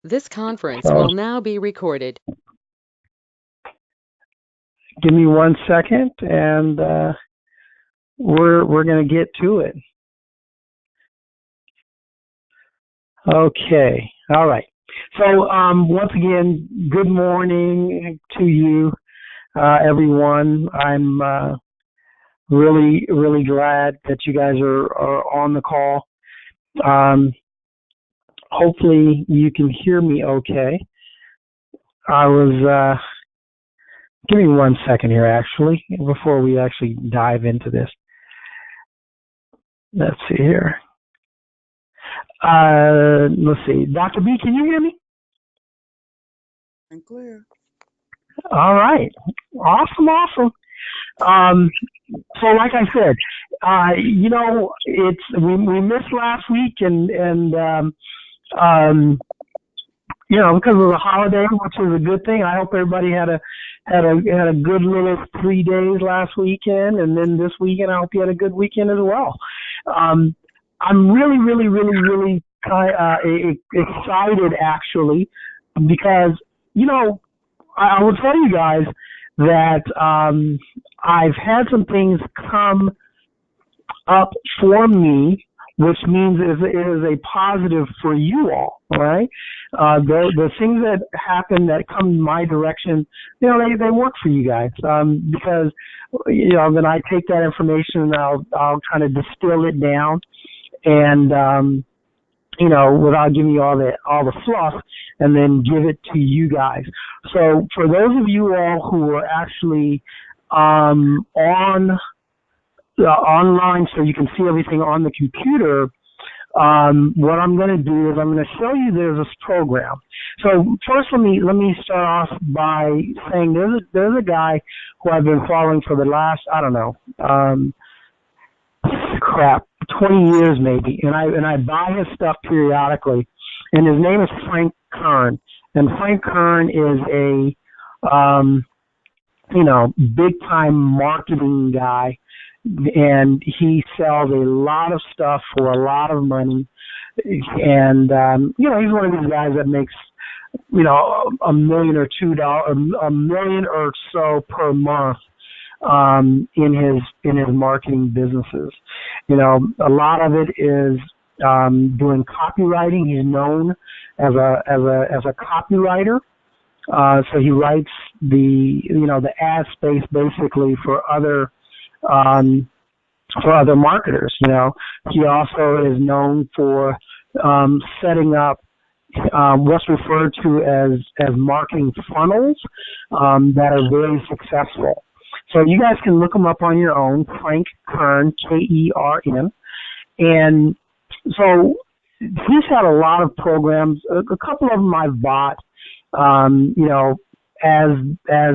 This conference So will now be recorded. give me 1 second, and we're gonna get to it. Okay. All right. So once again, good morning to you, everyone. I'm really glad that you guys are on the call. Um, hopefully you can hear me okay. I was give me 1 second here, actually, before we actually dive into this. Let's see here. Let's see. Dr. B, can you hear me? And clear. All right. Awesome. Um, so like I said, it's we missed last week and because of the holiday, which is a good thing. I hope everybody had a good little 3 days last weekend, and then this weekend I hope you had a good weekend as well. Um, I'm really excited actually because I will tell you guys that I've had some things come up for me, which means it is a positive for you all right? The things that happen that come my direction, they work for you guys because then I take that information and I'll kind of distill it down and without giving you all the fluff, and then give it to you guys. So for those of you all who are actually on online, so you can see everything on the computer, what I'm going to do is I'm going to show you there's this program. So first, let me start off by saying there's a guy who I've been following for the last, I don't know, 20 years maybe, and I buy his stuff periodically, and his name is Frank Kern, and Frank Kern is a big time marketing guy, and he sells a lot of stuff for a lot of money, and he's one of these guys that makes $1 million or so per month in his marketing businesses. A lot of it is doing copywriting. He's known as a copywriter. So he writes the ad space basically for other marketers. He also is known for setting up what's referred to as marketing funnels that are very successful. So you guys can look him up on your own, Frank Kern, Kern. And so he's had a lot of programs. A couple of them I've bought, as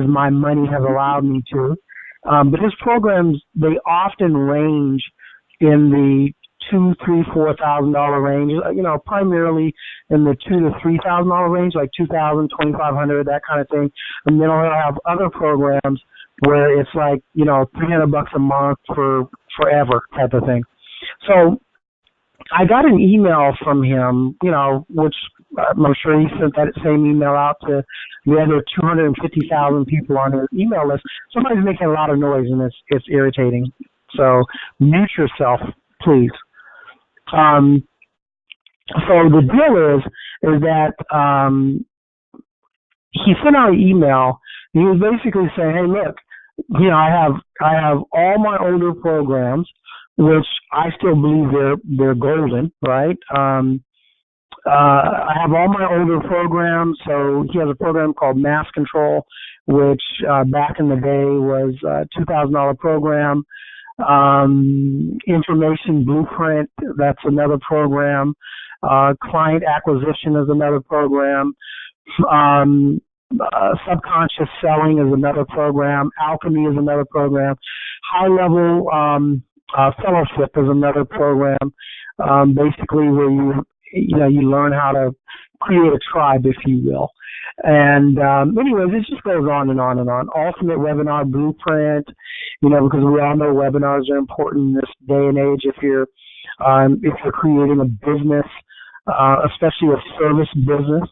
my money has allowed me to. But his programs, they often range in the $2,000, $3,000, $4,000 range. Primarily in the $2,000 to $3,000 range, like $2,000, $2,500, that kind of thing. And then I'll have other programs where it's like $300 a month for forever type of thing. So I got an email from him, which I'm sure he sent that same email out to the other 250,000 people on his email list. Somebody's making a lot of noise, and it's irritating. So mute yourself, please. So the deal is that he sent out an email. And he was basically saying, "Hey, look, I have all my older programs, which I still believe they're golden, right? I have all my older programs." So he has a program called Mass Control, which back in the day was a $2,000 program. Information Blueprint, that's another program. Client Acquisition is another program. Subconscious Selling is another program. Alchemy is another program. High Level Fellowship is another program. Basically, where you learn how to create a tribe, if you will. And anyways, it just goes on and on and on. Ultimate Webinar Blueprint, because we all know webinars are important in this day and age. If you're creating a business, especially a service business,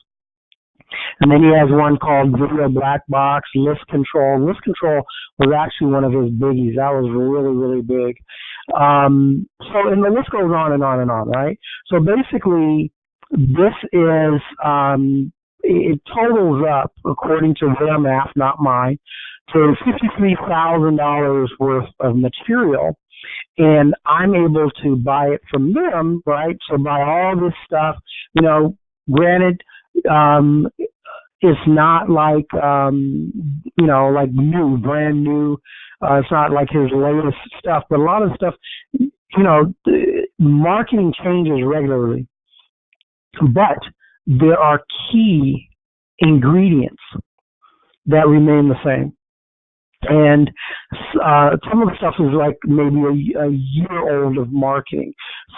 And then he has one called Video Black Box, List Control. List Control was actually one of his biggies. That was really, really big. And the list goes on and on and on, right? So basically, this is, it totals up, according to their math, not mine, to $53,000 worth of material. And I'm able to buy it from them, right? So buy all this stuff, granted, it's not like, like new, brand new. It's not like his latest stuff, but a lot of stuff, marketing changes regularly. But there are key ingredients that remain the same. And some of the stuff is like maybe a year old of marketing.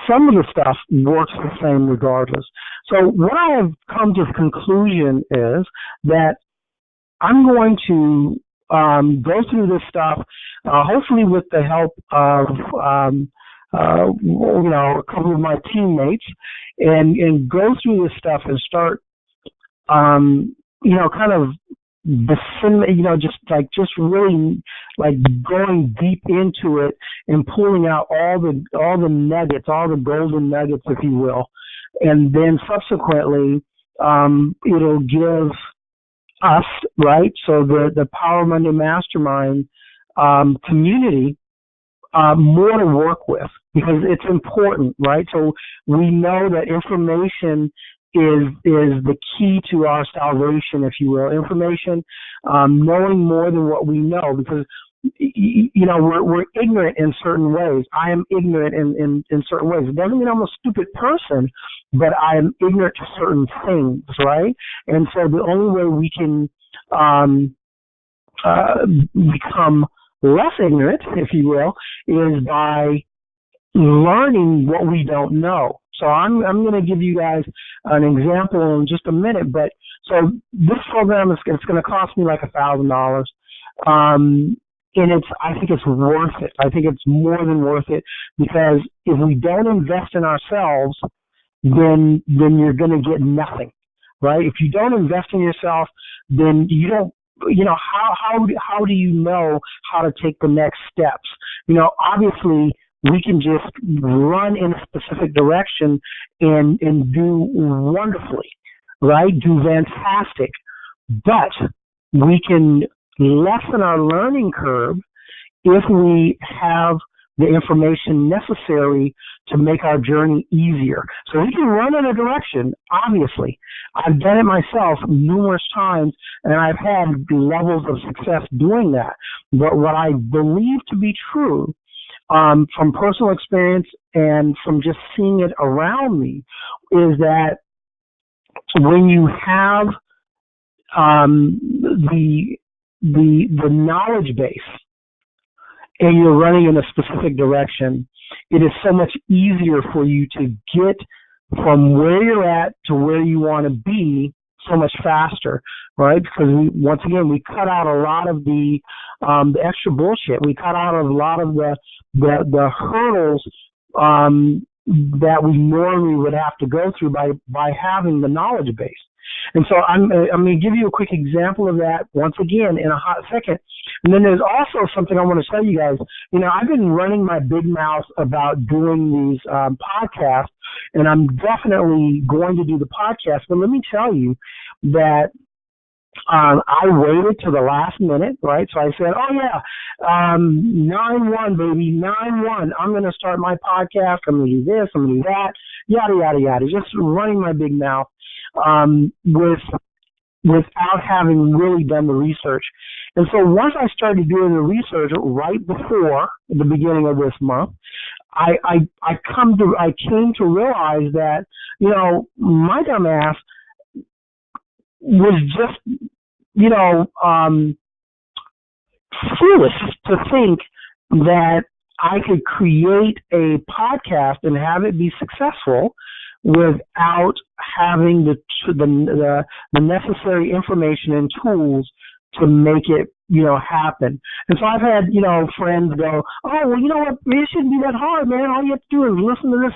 Some of the stuff works the same regardless. So what I have come to the conclusion is that I'm going to go through this stuff, hopefully with the help of a couple of my teammates, and go through this stuff and start kind of just really like going deep into it and pulling out all the nuggets, all the golden nuggets, if you will, and then subsequently it'll give us, right? So the Power Monday Mastermind community more to work with, because it's important, right? So we know that information is the key to our salvation, if you will. Information, knowing more than what we know, because we're ignorant in certain ways. I am ignorant in certain ways. It doesn't mean I'm a stupid person, but I am ignorant to certain things, right? And so the only way we can become less ignorant, if you will, is by learning what we don't know. So I'm going to give you guys an example in just a minute. But so this program it's going to cost me like $1,000, and I think it's worth it. I think it's more than worth it, because if we don't invest in ourselves, then you're going to get nothing, right? If you don't invest in yourself, then you don't. How do you know how to take the next steps? Obviously, we can just run in a specific direction and do wonderfully, right? Do fantastic. But we can lessen our learning curve if we have the information necessary to make our journey easier. So we can run in a direction, obviously. I've done it myself numerous times, and I've had levels of success doing that. But what I believe to be true, from personal experience and from just seeing it around me, is that when you have the knowledge base and you're running in a specific direction, it is so much easier for you to get from where you're at to where you want to be so much faster, right? Because once again, we cut out a lot of the extra bullshit. We cut out a lot of the hurdles that we normally would have to go through by having the knowledge base. And so I'm going to give you a quick example of that once again in a hot second. And then there's also something I want to tell you guys. I've been running my big mouth about doing these podcasts, and I'm definitely going to do the podcast. But let me tell you that I waited to the last minute, right? So I said, 9/1, baby, 9/1. I'm going to start my podcast. I'm going to do this. I'm going to do that. Yada, yada, yada. Just running my big mouth without having really done the research. And so once I started doing the research right before the beginning of this month, I came to realize that, my dumb ass was just, foolish to think that I could create a podcast and have it be successful without having the necessary information and tools to make it, happen. And so I've had, friends go, oh, well, you know what? It shouldn't be that hard, man. All you have to do is listen to this.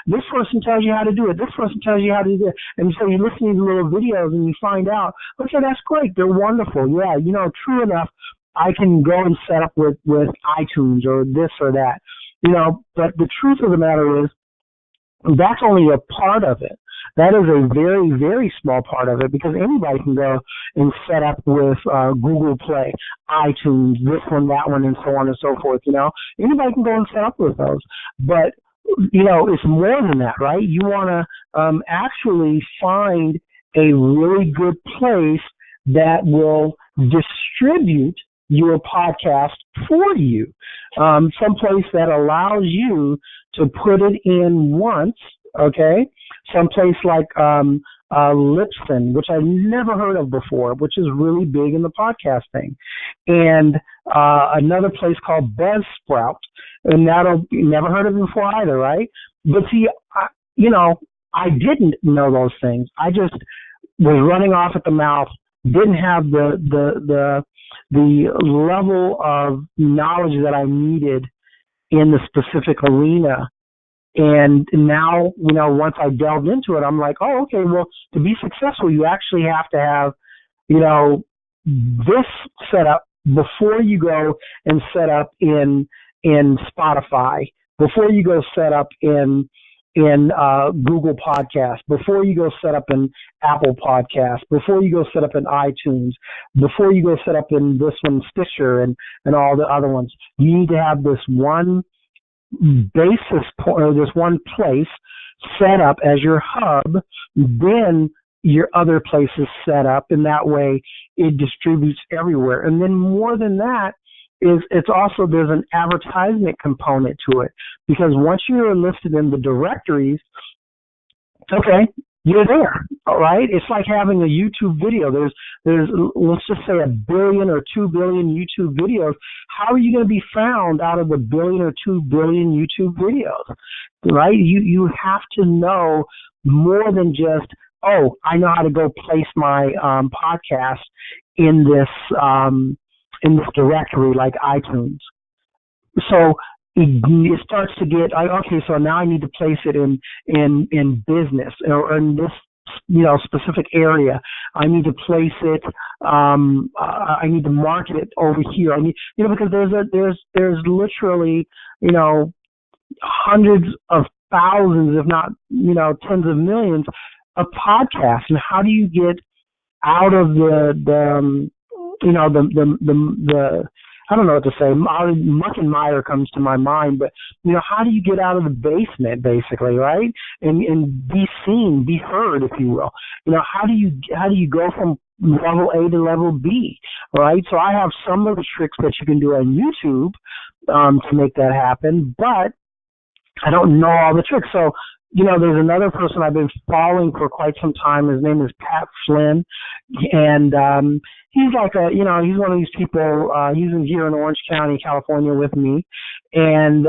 This person tells you how to do it. This person tells you how to do it. And so you listen to these little videos and you find out, okay, that's great. They're wonderful. Yeah, true enough, I can go and set up with iTunes or this or that. But the truth of the matter is, that's only a part of it. That is a very, very small part of it, because anybody can go and set up with Google Play, iTunes, this one, that one, and so on and so forth. Anybody can go and set up with those. But, it's more than that, right? You want to actually find a really good place that will distribute your podcast for you. Someplace that allows you to put it in once, okay? Someplace like Lipson, which I've never heard of before, which is really big in the podcast thing. And another place called Buzzsprout, and never heard of it before either, right? But see, I didn't know those things. I just was running off at the mouth, didn't have the level of knowledge that I needed in the specific arena. And now, once I delved into it, I'm like, oh, okay, well, to be successful, you actually have to have, this set up before you go and set up in Spotify, before you go set up in Google Podcasts, before you go set up in Apple Podcasts, before you go set up in iTunes, before you go set up in this one, Stitcher, and all the other ones. You need to have this one basis point, or this one place set up as your hub, then your other places set up, and that way it distributes everywhere. And then more than that, it's also, there's an advertisement component to it, because once you're listed in the directories, okay, you're there, all right? It's like having a YouTube video. There's let's just say 1 billion or 2 billion YouTube videos. How are you going to be found out of 1 billion or 2 billion YouTube videos, right? You have to know more than just, oh, I know how to go place my podcast in this directory like iTunes. So it starts to get, okay, so now I need to place it in business, or in this specific area. I need to place it. I need to market it over here. I need, because there's literally hundreds of thousands, if not tens of millions of podcasts. And how do you get out of the I don't know what to say. Muck and mire comes to my mind, but how do you get out of the basement, basically, right? And be seen, be heard, if you will. How do you go from level A to level B, right? So I have some of the tricks that you can do on YouTube to make that happen, but I don't know all the tricks. So there's another person I've been following for quite some time. His name is Pat Flynn, and he's like he's one of these people. He's here in Orange County, California, with me, and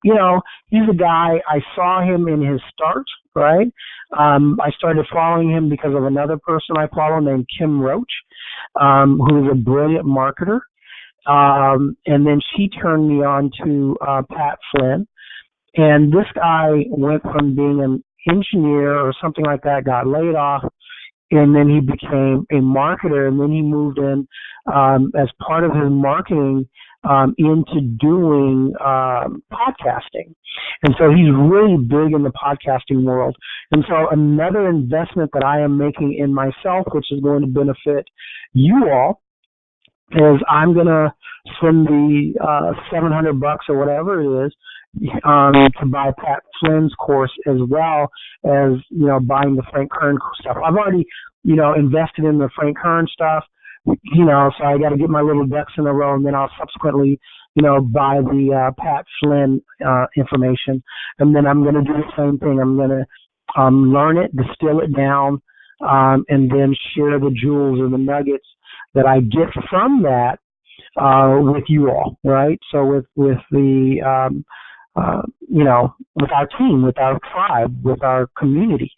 he's a guy. I saw him in his start, right? I started following him because of another person I follow named Kim Roach, who is a brilliant marketer, and then she turned me on to Pat Flynn. And this guy went from being an engineer or something like that, got laid off, and then he became a marketer, and then he moved in as part of his marketing into doing podcasting. And so he's really big in the podcasting world. And so another investment that I am making in myself, which is going to benefit you all, is I'm going to spend the $700 or whatever it is to buy Pat Flynn's course, as well as buying the Frank Kern stuff. I've already invested in the Frank Kern stuff, so I got to get my little ducks in a row, and then I'll subsequently buy the Pat Flynn information, and then I'm going to do the same thing. I'm going to learn it, distill it down, and then share the jewels or the nuggets that I get from that with you all, right? So with the with our team, with our tribe, with our community,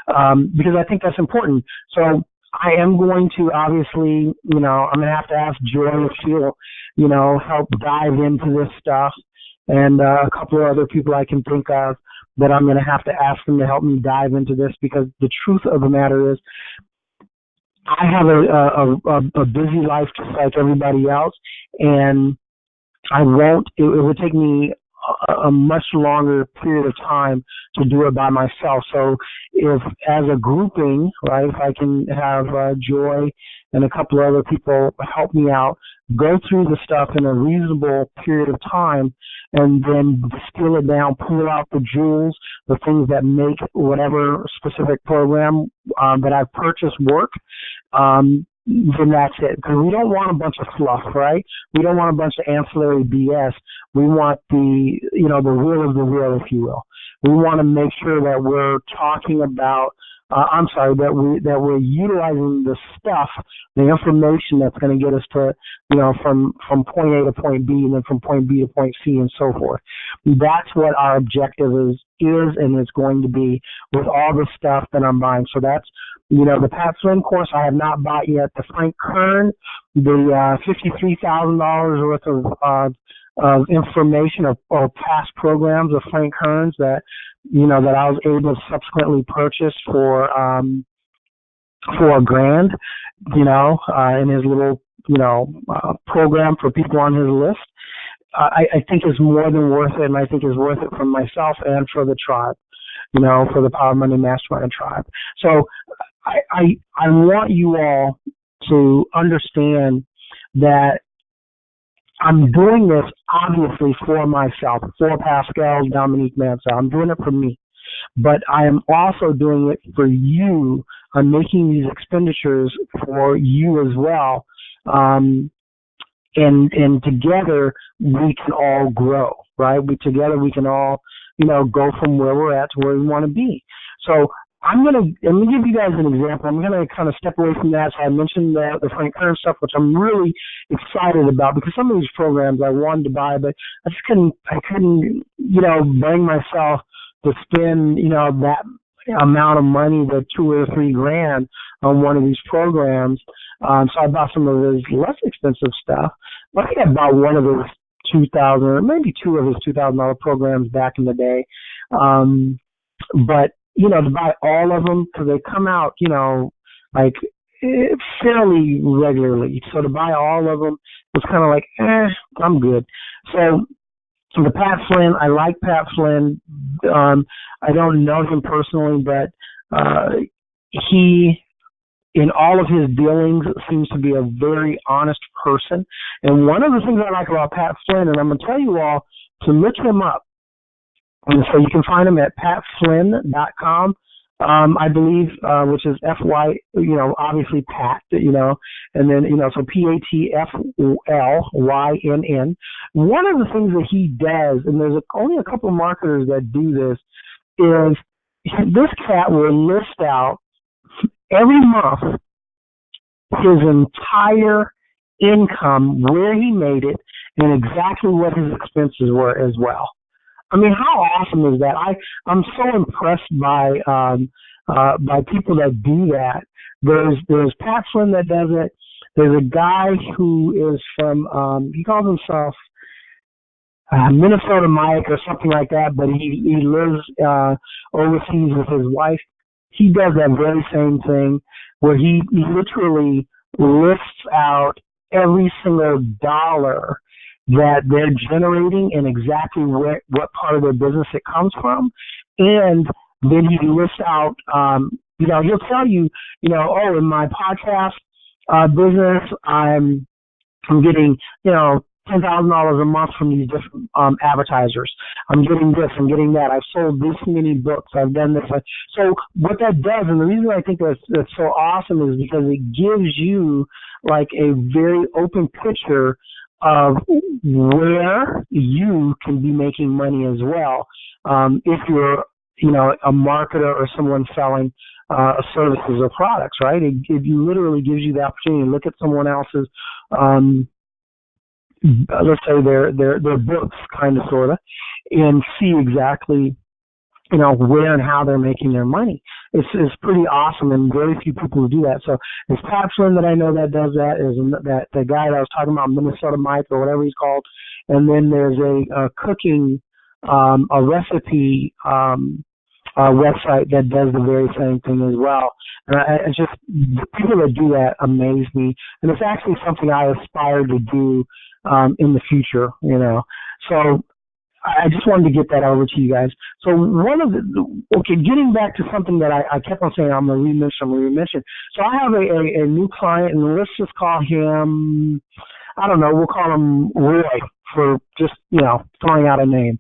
because I think that's important. So I am going to obviously, I'm going to ask Joy if she'll, help dive into this stuff, and a couple of other people I can think of that I'm going to have to ask them to help me dive into this, because the truth of the matter is I have a busy life just like everybody else, and I won't. It would take me a much longer period of time to do it by myself. So, if as a grouping, right, if I can have Joy and a couple of other people help me out, go through the stuff in a reasonable period of time, and then distill it down, pull out the jewels, the things that make whatever specific program that I've purchased work. Then that's it. Because we don't want a bunch of fluff, right? We don't want a bunch of ancillary BS. We want the real of the real, if you will. We want to make sure that we're talking about, that we're utilizing the stuff, the information that's going to get us to, from point A to point B, and then from point B to point C, and so forth. That's what our objective is and is going to be with all the stuff that I'm buying. So that's, the Pat Flynn course I have not bought yet. The Frank Kern, the $53,000 worth of information or past programs of Frank Kern's that that I was able to subsequently purchase for $1,000, in his little program for people on his list. I think is more than worth it, and I think is worth it for myself and for the tribe, for the Power Money Mastermind tribe. So I want you all to understand that I'm doing this obviously for myself, for Pascal Dominique Mansell. I'm doing it for me. But I am also doing it for you. I'm making these expenditures for you as well. And together we can all grow, right? Together we can all, go from where we're at to where we want to be. So let me give you guys an example. I'm going to kind of step away from that. So I mentioned the Frank Kern stuff, which I'm really excited about, because some of these programs I wanted to buy, but I couldn't, bring myself to spend, that amount of money, the $2,000 or $3,000 on one of these programs. So I bought some of his less expensive stuff. But I think I bought one of his $2,000 or maybe two of his $2,000 programs back in the day. But to buy all of them, because they come out, like fairly regularly. So to buy all of them was kind of like, I'm good. So the Pat Flynn, I like Pat Flynn. I don't know him personally, but he, in all of his dealings, seems to be a very honest person. And one of the things I like about Pat Flynn, and I'm going to tell you all to look him up. And so you can find him at patflynn.com, I believe, which is FY, obviously Pat, and then, so PATFLYNN. One of the things that he does, and there's only a couple of marketers that do this, is this cat will list out every month his entire income, where he made it, and exactly what his expenses were as well. I mean, how awesome is that? I'm so impressed by people that do that. There's Pat Flynn that does it. There's a guy who is from he calls himself Minnesota Mike or something like that, but he lives overseas with his wife. He does that very same thing, where he literally lists out every single dollar that they're generating and exactly what part of their business it comes from. And then he lists out, he'll tell you, in my podcast business, I'm getting, $10,000 a month from these different advertisers. I'm getting this, I'm getting that. I've sold this many books. I've done this. So what that does, and the reason I think that's so awesome, is because it gives you like a very open picture of where you can be making money as well. If you're, a marketer or someone selling services or products, right? It literally gives you the opportunity to look at someone else's, let's say their books, kind of, sort of, and see exactly where and how they're making their money. It's pretty awesome, and very few people do that. So there's Pat Flynn that I know that does that. There's that the guy that I was talking about, Minnesota Mike or whatever he's called, and then there's a cooking a recipe website that does the very same thing as well. And it's just the people that do that amaze me, and it's actually something I aspire to do in the future. So I just wanted to get that over to you guys. So getting back to something that I kept on saying I'm going to re-mention. So I have a new client, and let's just call him, I don't know, we'll call him Roy for just, throwing out a name.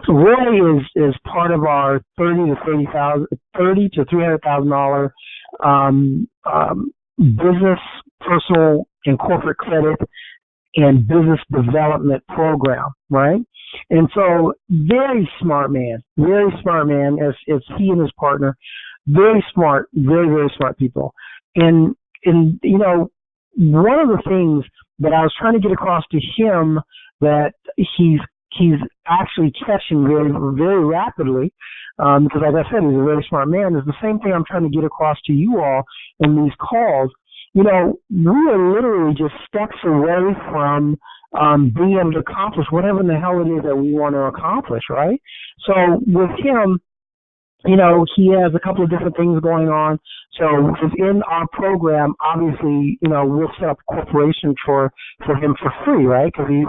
So Roy is part of our $30,000 to $300,000 business, personal, and corporate credit and business development program, right? And so very smart man, as he and his partner, very smart, very, very smart people. And one of the things that I was trying to get across to him that he's actually catching very, very rapidly, because like I said, he's a very smart man, is the same thing I'm trying to get across to you all in these calls. We are literally just steps away from being able to accomplish whatever in the hell it is that we want to accomplish, right? So with him, he has a couple of different things going on. So within our program, obviously, we'll set up a corporation for him for free, right? Because he's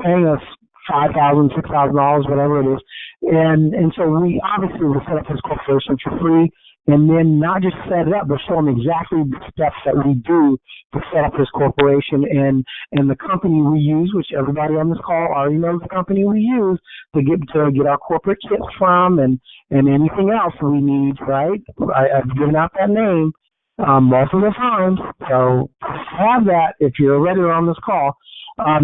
paying us $5,000, $6,000, whatever it is, and so we obviously will set up his corporation for free. And then not just set it up, but show him exactly the steps that we do to set up his corporation and the company we use, which everybody on this call already knows the company we use to get our corporate kits from and anything else we need, right? I've given out that name most of the time, so have that if you're already on this call. But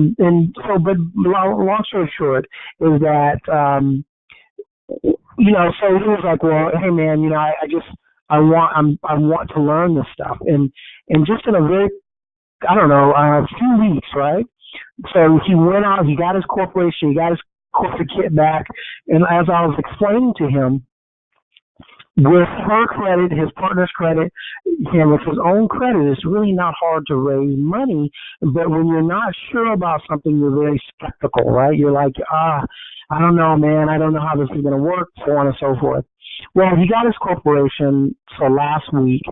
long story short is that so he was like, well, hey man, I want to learn this stuff, and just in a very, a few weeks, right? So he went out, he got his corporation, he got his corporate kit back, and as I was explaining to him, with her credit, his partner's credit, and with his own credit, it's really not hard to raise money. But when you're not sure about something, you're very skeptical, right? You're like, I don't know, man. I don't know how this is going to work, so on and so forth. Well, he got his corporation, so last week,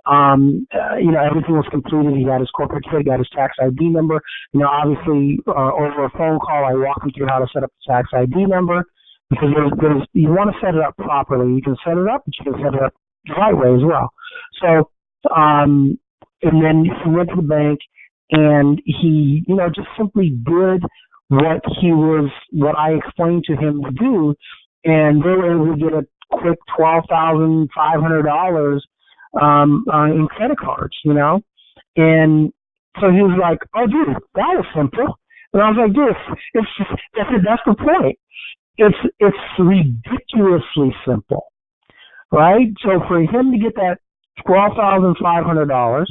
everything was completed. He got his corporate kit, got his tax ID number. Obviously, over a phone call, I walked him through how to set up the tax ID number. Because you want to set it up properly. You can set it up, but you can set it up the right way as well. So, and then he went to the bank, and he, just simply did what I explained to him to do, and they were able to get a quick $12,500 in credit cards, and so he was like, "Oh, dude, that was simple," and I was like, "Dude, that's the point." It's ridiculously simple, right? So for him to get that $12,500,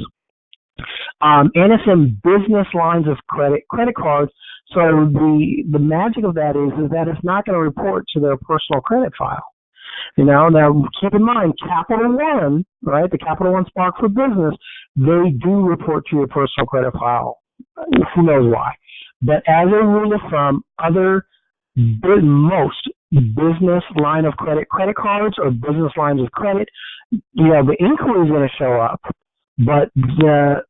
and it's in business lines of credit cards. So the magic of that is that it's not going to report to their personal credit file. Now keep in mind, Capital One, right? The Capital One Spark for Business, they do report to your personal credit file. Who knows why? But as a rule of thumb, most business line of credit cards or business lines of credit, the inquiry is going to show up, but the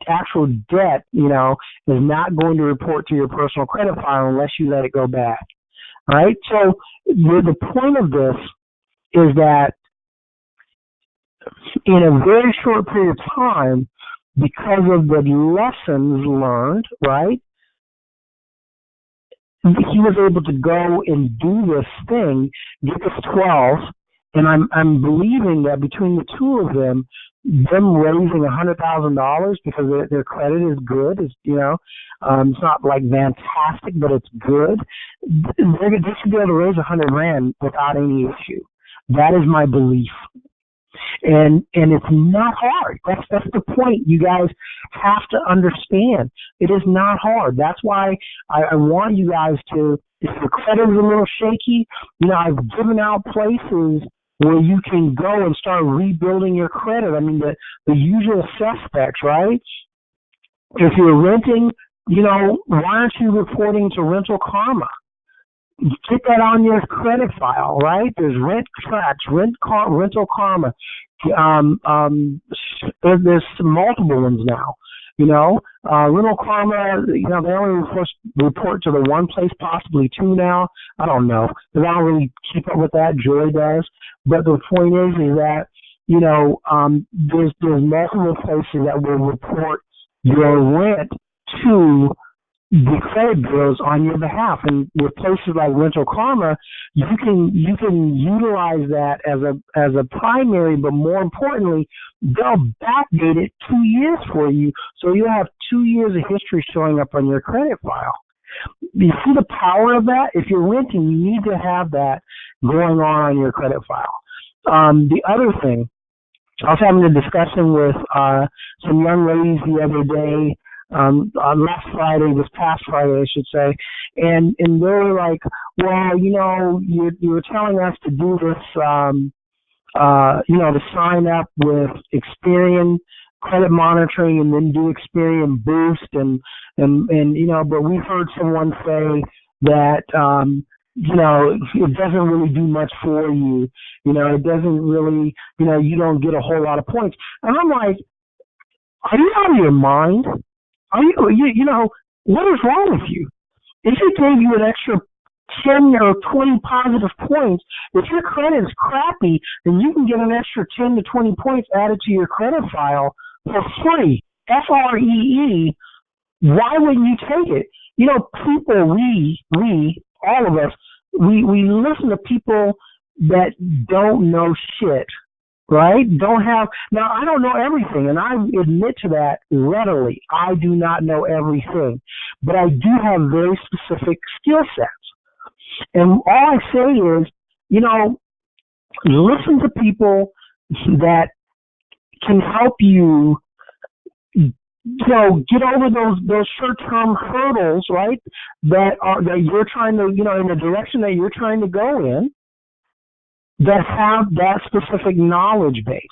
actual debt, is not going to report to your personal credit file unless you let it go back. All right. So the point of this is that in a very short period of time, because of the lessons learned, right, he was able to go and do this thing, get this 12, and I'm believing that between the two of them raising $100,000 because their credit is good, it's not like fantastic, but it's good. They should be able to raise $100,000 without any issue. That is my belief. And it's not hard. That's the point. You guys have to understand. It is not hard. That's why I want you guys to If your credit is a little shaky, I've given out places where you can go and start rebuilding your credit. I mean, the usual suspects, right? If you're renting, why aren't you reporting to Rental Karma? Get that on your credit file, right? There's Rent Tracks, Rental Karma. There's multiple ones now. Rental Karma, they only report to the one place, possibly two now. I don't know, because I don't really keep up with that. Joy does. But the point is that, there's multiple places that will report your rent to the credit bureaus on your behalf. And with places like Rental Karma, you can utilize that as a primary, but more importantly, they'll backdate it 2 years for you, so you'll have 2 years of history showing up on your credit file. You see the power of that? If you're renting, you need to have that going on your credit file. The other thing, I was having a discussion with some young ladies the other day, this past Friday, I should say, and they were like, well, you were telling us to do this, to sign up with Experian credit monitoring and then do Experian Boost and but we heard someone say that it doesn't really do much for you. It doesn't really, you don't get a whole lot of points. And I'm like, are you out of your mind? Are you what is wrong with you? If it gave you an extra 10 or 20 positive points, if your credit is crappy, then you can get an extra 10 to 20 points added to your credit file for free. FREE. Why wouldn't you take it? People, we, all of us, we listen to people that don't know shit, right? Now I don't know everything, and I admit to that readily. I do not know everything, but I do have very specific skill sets. And all I say is, listen to people that can help you, get over those short-term hurdles, right? That you're trying to, in the direction that you're trying to go in, that have that specific knowledge base.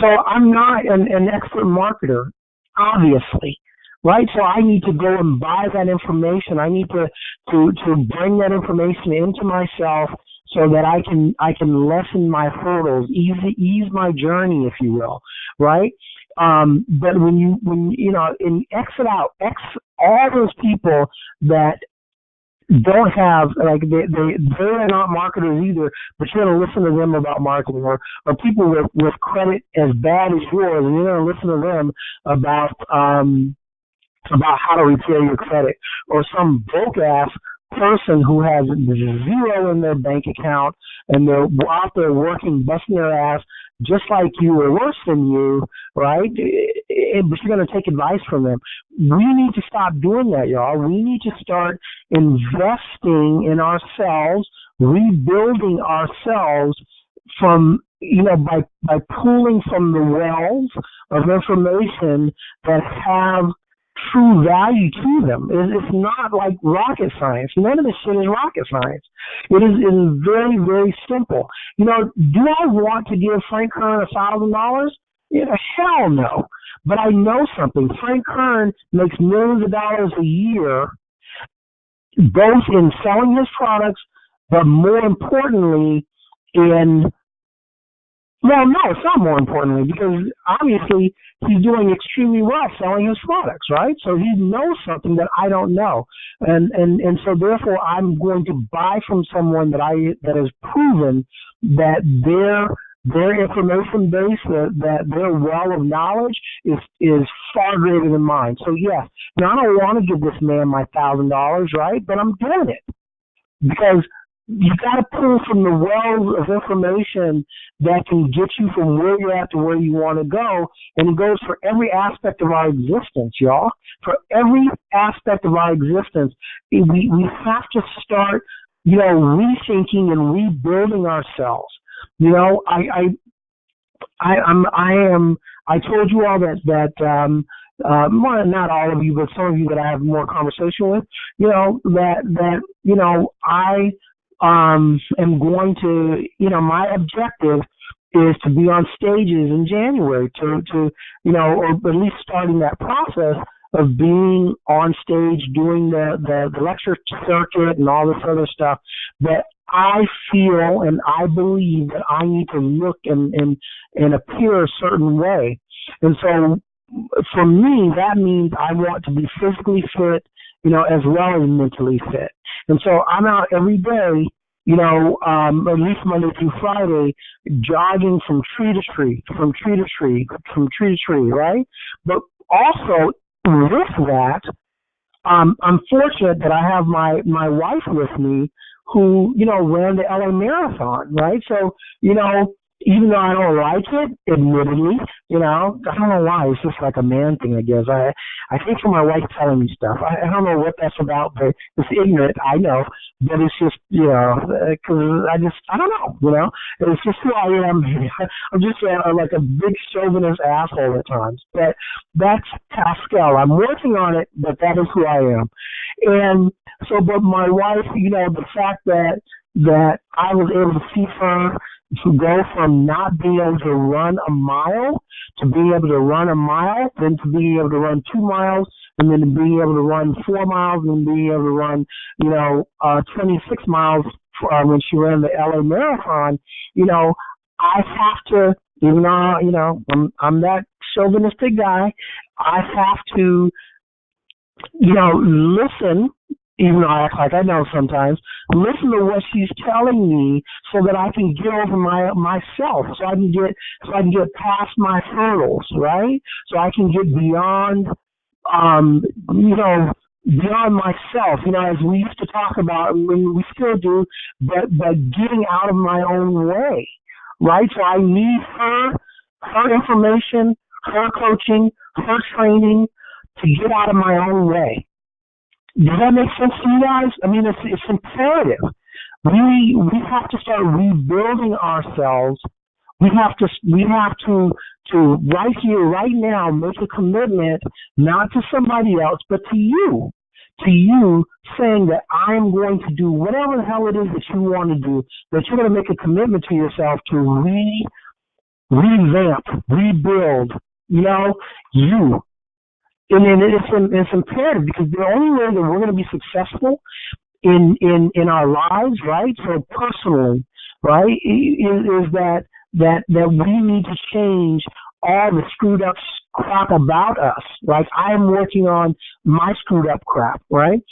So I'm not an expert marketer, obviously, right? So I need to go and buy that information. I need to bring that information into myself so that I can lessen my hurdles, ease my journey, if you will, right? But when exit out all those people that don't have, like, they're not marketers either, but you're going to listen to them about marketing, or people with credit as bad as yours, and you're going to listen to them about how to repair your credit, or some broke-ass person who has zero in their bank account and they're out there working, busting their ass just like you or worse than you, right? But you're going to take advice from them. We need to stop doing that, y'all. We need to start investing in ourselves, rebuilding ourselves from, by pulling from the wells of information that have true value to them. It's not like rocket science. None of this shit is rocket science. It is very, very simple. Do I want to give Frank Kern $1,000? Hell no. But I know something. Frank Kern makes millions of dollars a year, both in selling his products, but more importantly, it's not more importantly, because obviously he's doing extremely well selling his products, right? So he knows something that I don't know. And so therefore I'm going to buy from someone that has proven that their information base, that their well of knowledge is far greater than mine. So yes, now I don't want to give this man my $1,000, right? But I'm doing it because you got to pull from the wells of information that can get you from where you're at to where you want to go. And it goes for every aspect of our existence, y'all. For every aspect of our existence, we have to start, rethinking and rebuilding ourselves. I told you all that well, not all of you, but some of you that I have more conversation with, that I am going to, my objective is to be on stages in January or at least starting that process of being on stage, doing the lecture circuit and all this other stuff that I feel and I believe that I need to look and appear a certain way. And so for me, that means I want to be physically fit, as well as mentally fit. And so I'm out every day, at least Monday through Friday, jogging from tree to tree, from tree to tree, from tree to tree, right? But also with that, I'm fortunate that I have my wife with me who, ran the LA Marathon, right? So, even though I don't like it, admittedly, I don't know why. It's just like a man thing, I guess. I think for my wife telling me stuff. I don't know what that's about, but it's ignorant, I know. But it's just, because I don't know, It's just who I am. I'm just like a big chauvinist asshole at times. But that's Pascal. I'm working on it, but that is who I am. And so, but my wife, the fact that I was able to see her to go from not being able to run a mile to being able to run a mile, then to being able to run 2 miles, and then to being able to run 4 miles, and being able to run, 26 miles when she ran the LA Marathon. I have to, even though, I'm that chauvinistic guy, I have to, listen, even though I act like I know sometimes, listen to what she's telling me so that I can get over myself, so I can get past my hurdles, right? So I can get beyond, beyond myself, as we used to talk about, and we still do, but getting out of my own way, right? So I need her information, her coaching, her training to get out of my own way. Does that make sense to you guys? I mean, it's imperative. We have to start rebuilding ourselves. We have to right here, right now, make a commitment, not to somebody else, but to you, saying that I'm going to do whatever the hell it is that you want to do, that you're going to make a commitment to yourself to revamp, rebuild, you. And it's imperative, because the only way that we're going to be successful in our lives, right? So personally, right, is that we need to change all the screwed up crap about us. Like, I am working on my screwed up crap, right?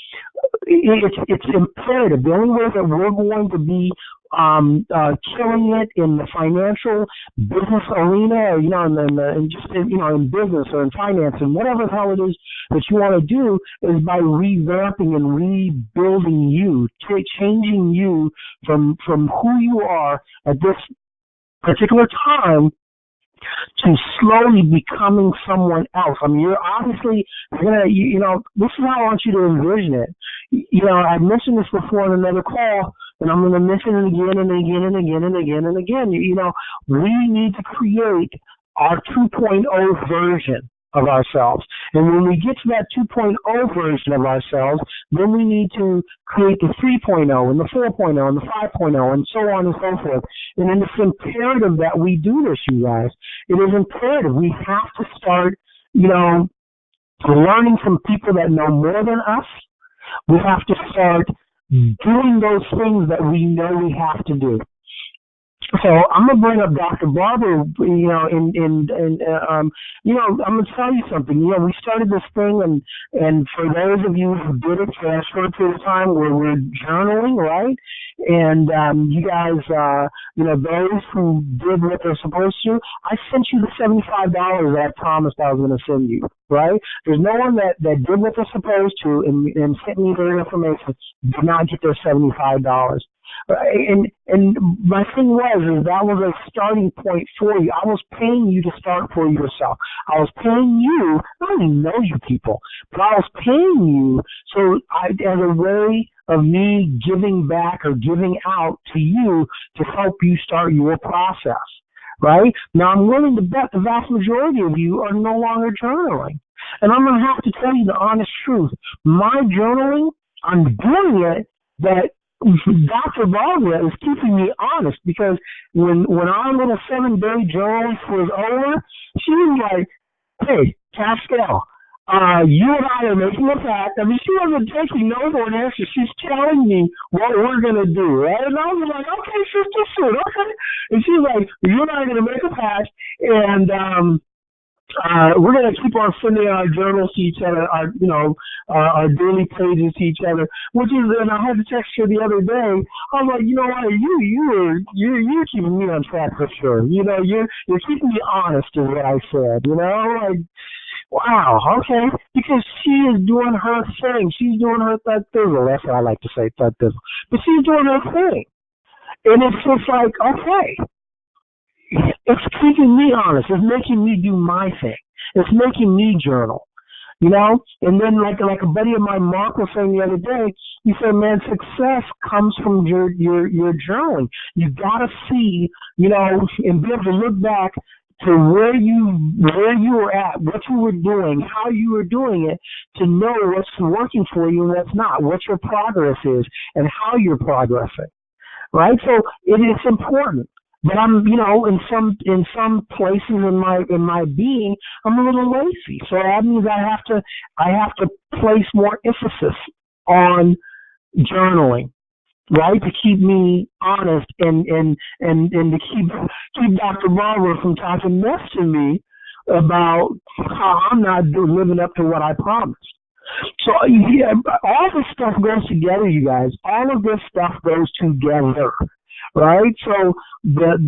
It's imperative. The only way that we're going to be killing it in the financial business arena, or, and just in business or in finance and whatever the hell it is that you want to do, is by revamping and rebuilding you, changing you from who you are at this particular time to slowly becoming someone else. I mean, you're obviously gonna, this is how I want you to envision it. I've mentioned this before in another call, and I'm going to mention it again and again and again and again and again. We need to create our 2.0 version of ourselves. And when we get to that 2.0 version of ourselves, then we need to create the 3.0 and the 4.0 and the 5.0 and so on and so forth. And then it's imperative that we do this, you guys. It is imperative. We have to start, learning from people that know more than us. We have to start doing those things that we know we have to do. So I'm gonna bring up Dr. Barber. I'm gonna tell you something. We started this thing, and for those of you who did it for a short period of time, we're journaling, right? And you guys, those who did what they're supposed to, I sent you the $75 that I promised I was going to send you, right? There's no one that did what they're supposed to and sent me their information did not get their $75. And my thing is that was a starting point for you. I was paying you to start for yourself. I was paying you. I don't even know you people, but I was paying you as a way of me giving back or giving out to you to help you start your process. Right? Now, I'm willing to bet the vast majority of you are no longer journaling. And I'm going to have to tell you the honest truth. My journaling, I'm doing it, but Dr. Barbara is keeping me honest, because when our little 7-day journal was over, she was like, hey, Pascal, you and I are making a pact. I mean, she wasn't taking no for an answer. She's telling me what we're going to do, right? And I was like, okay, sister, shoot, okay. And she's like, you and I are going to make a pact, and we're going to keep on sending our journals to each other, our daily pages to each other. Which is, and I had to text her the other day. I was like, you know what, you're keeping me on track for sure. You know, you're keeping me honest, is what I said. You know, like, wow, okay, because she is doing her thing. She's doing her thud thizzle. That's what I like to say, thud thizzle. But she's doing her thing, and it's just like, okay. It's keeping me honest. It's making me do my thing. It's making me journal, you know? And then like a buddy of mine, Mark, was saying the other day, he said, man, success comes from your journaling. You gotta see, you know, and be able to look back to where you were at, what you were doing, how you were doing it, to know what's working for you and what's not, what your progress is, and how you're progressing. Right? So it's important. But I'm, you know, in some places in my being, I'm a little lazy. So that means I have to place more emphasis on journaling, right? To keep me honest and to keep Dr. Barbara from talking mess to me about how I'm not living up to what I promised. So yeah, all this stuff goes together, you guys. All of this stuff goes together. Right, so the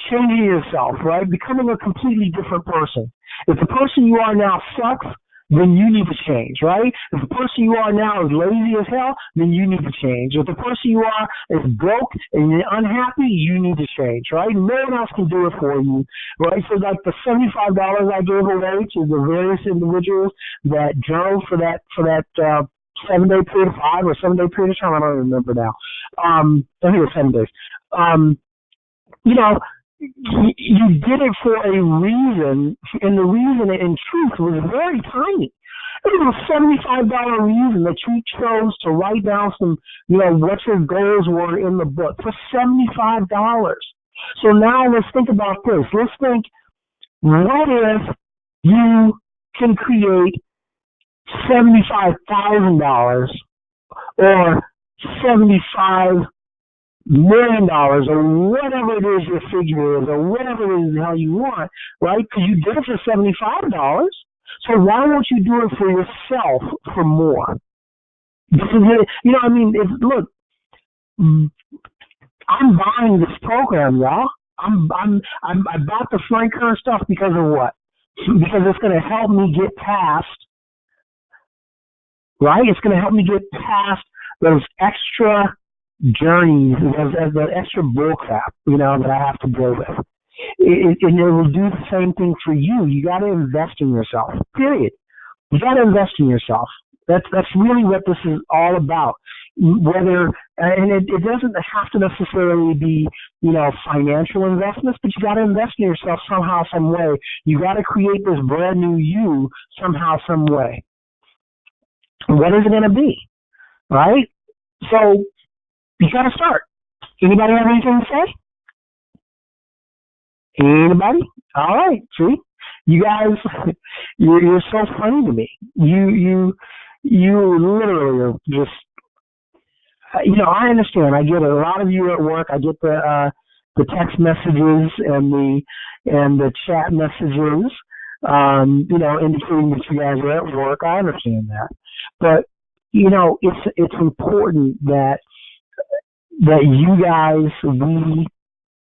changing yourself, right, becoming a completely different person. If the person you are now sucks, then you need to change, right? If the person you are now is lazy as hell, then you need to change. If the person you are is broke and you're unhappy, you need to change, right? No one else can do it for you, right? So like the $75 I gave away to the various individuals that journaled for that 7-day period of 5 or 7-day period of time. I don't remember now. I think it was 7 days. You know, you did it for a reason, and the reason in truth was very tiny. It was a $75 reason that you chose to write down some, you know, what your goals were in the book for $75. So now let's think about this. Let's think, what if you can create $75,000 or $75 million or whatever it is your figure is or whatever it is the hell you want, right? Because you did it for $75. So why won't you do it for yourself for more? This is it. You know, I mean, look, I'm buying this program, y'all. I bought the Frank Kern stuff because of what? Because it's going to help me get past. Right? It's going to help me get past those extra journeys, the extra bullcrap, you know, that I have to deal with. And it will do the same thing for you. You got to invest in yourself, period. You got to invest in yourself. That's really what this is all about. Whether, and it doesn't have to necessarily be, you know, financial investments, but you got to invest in yourself somehow, some way. You got to create this brand new you somehow, some way. What is it going to be, right? So you got to start. Anybody have anything to say? Anybody? All right. See, you guys, you're so funny to me. You literally are just, you know, I understand. I get it. A lot of you at work. I get the text messages and the chat messages. You know, indicating that you guys are at work. I understand that. But, you know, it's important that you guys, we,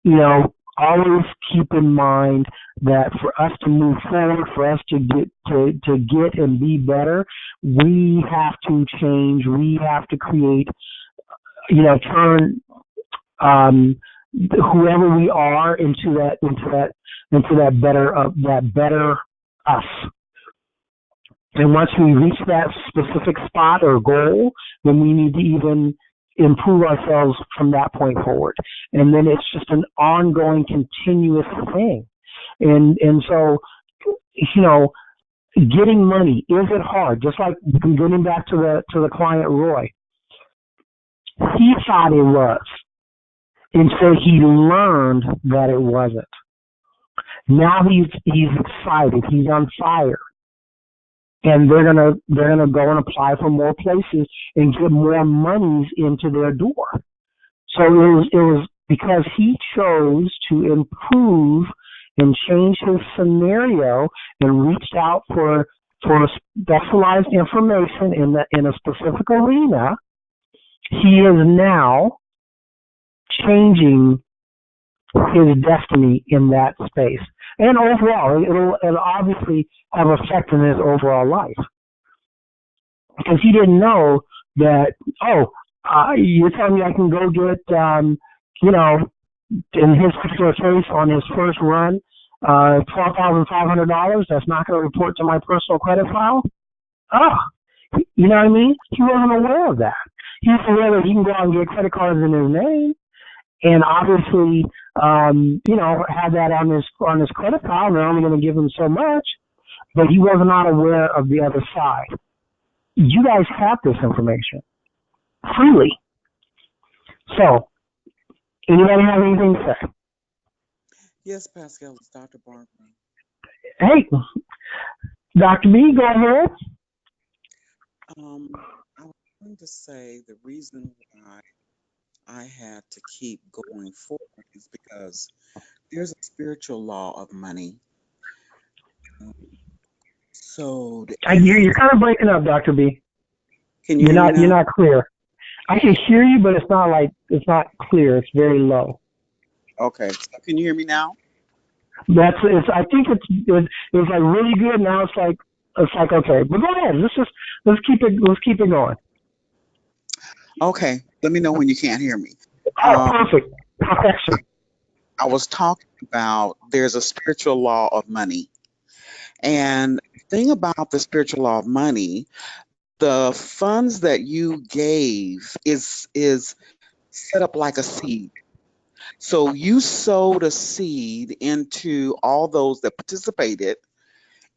you know, always keep in mind that for us to move forward, for us to get and be better, we have to change. We have to create, you know, turn whoever we are into that better us. And once we reach that specific spot or goal, then we need to even improve ourselves from that point forward. And then it's just an ongoing, continuous thing. And so you know, getting money, is it hard? Just like getting back to the client Roy, he thought it was until he learned that it wasn't. Now he's excited. He's on fire, and they're gonna go and apply for more places and get more monies into their door. So it was because he chose to improve and change his scenario and reached out for specialized information in a specific arena. He is now changing his destiny in that space. And overall, it'll obviously have effect in his overall life. Because he didn't know that, you're telling me I can go get, in his particular case, on his first run, $12,500, that's not going to report to my personal credit file? Oh, you know what I mean? He wasn't aware of that. He was aware that he can go out and get credit cards in his name, and obviously, have that on his credit file. They're only going to give him so much, but he was not aware of the other side. You guys have this information freely. So, anybody have anything to say? Yes, Pascal, it's Dr. Barkley. Hey, Dr. B, go ahead. I was going to say the reason why I had to keep going forward is because there's a spiritual law of money. So You're kind of breaking up, Dr. B. can you hear me You're now? not clear. I can hear you, but it's not clear. It's very low. Okay, so can you hear me now? I think it was like really good. Now it's like okay, but go ahead. Let's keep it going. Okay, let me know when you can't hear me. Oh, Um, perfect, perfection. I was talking about there's a spiritual law of money. And the thing about the spiritual law of money, the funds that you gave is set up like a seed. So you sowed a seed into all those that participated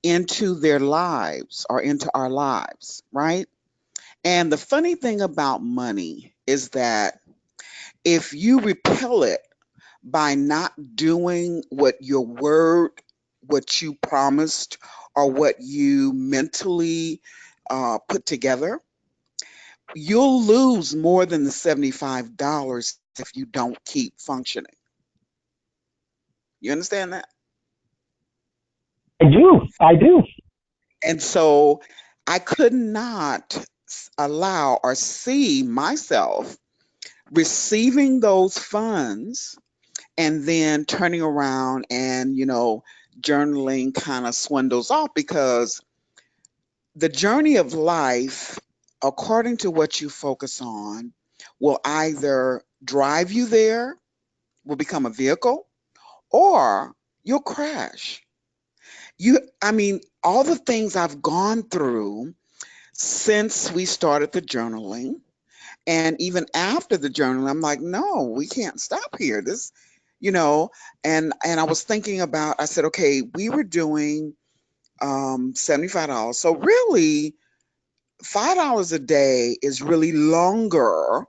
into their lives or into our lives, right? And the funny thing about money is that if you repel it by not doing what your word, what you promised, or what you mentally put together, you'll lose more than the $75 if you don't keep functioning. You understand that? I do. And so I could not allow or see myself receiving those funds and then turning around and, journaling kind of swindles off because the journey of life, according to what you focus on, will either drive you there, will become a vehicle, or you'll crash. I mean, all the things I've gone through since we started the journaling, and even after the journaling, I'm like, no, we can't stop here. This, you know, and I was thinking about, I said, okay, we were doing $75. So really, $5 a day is really longer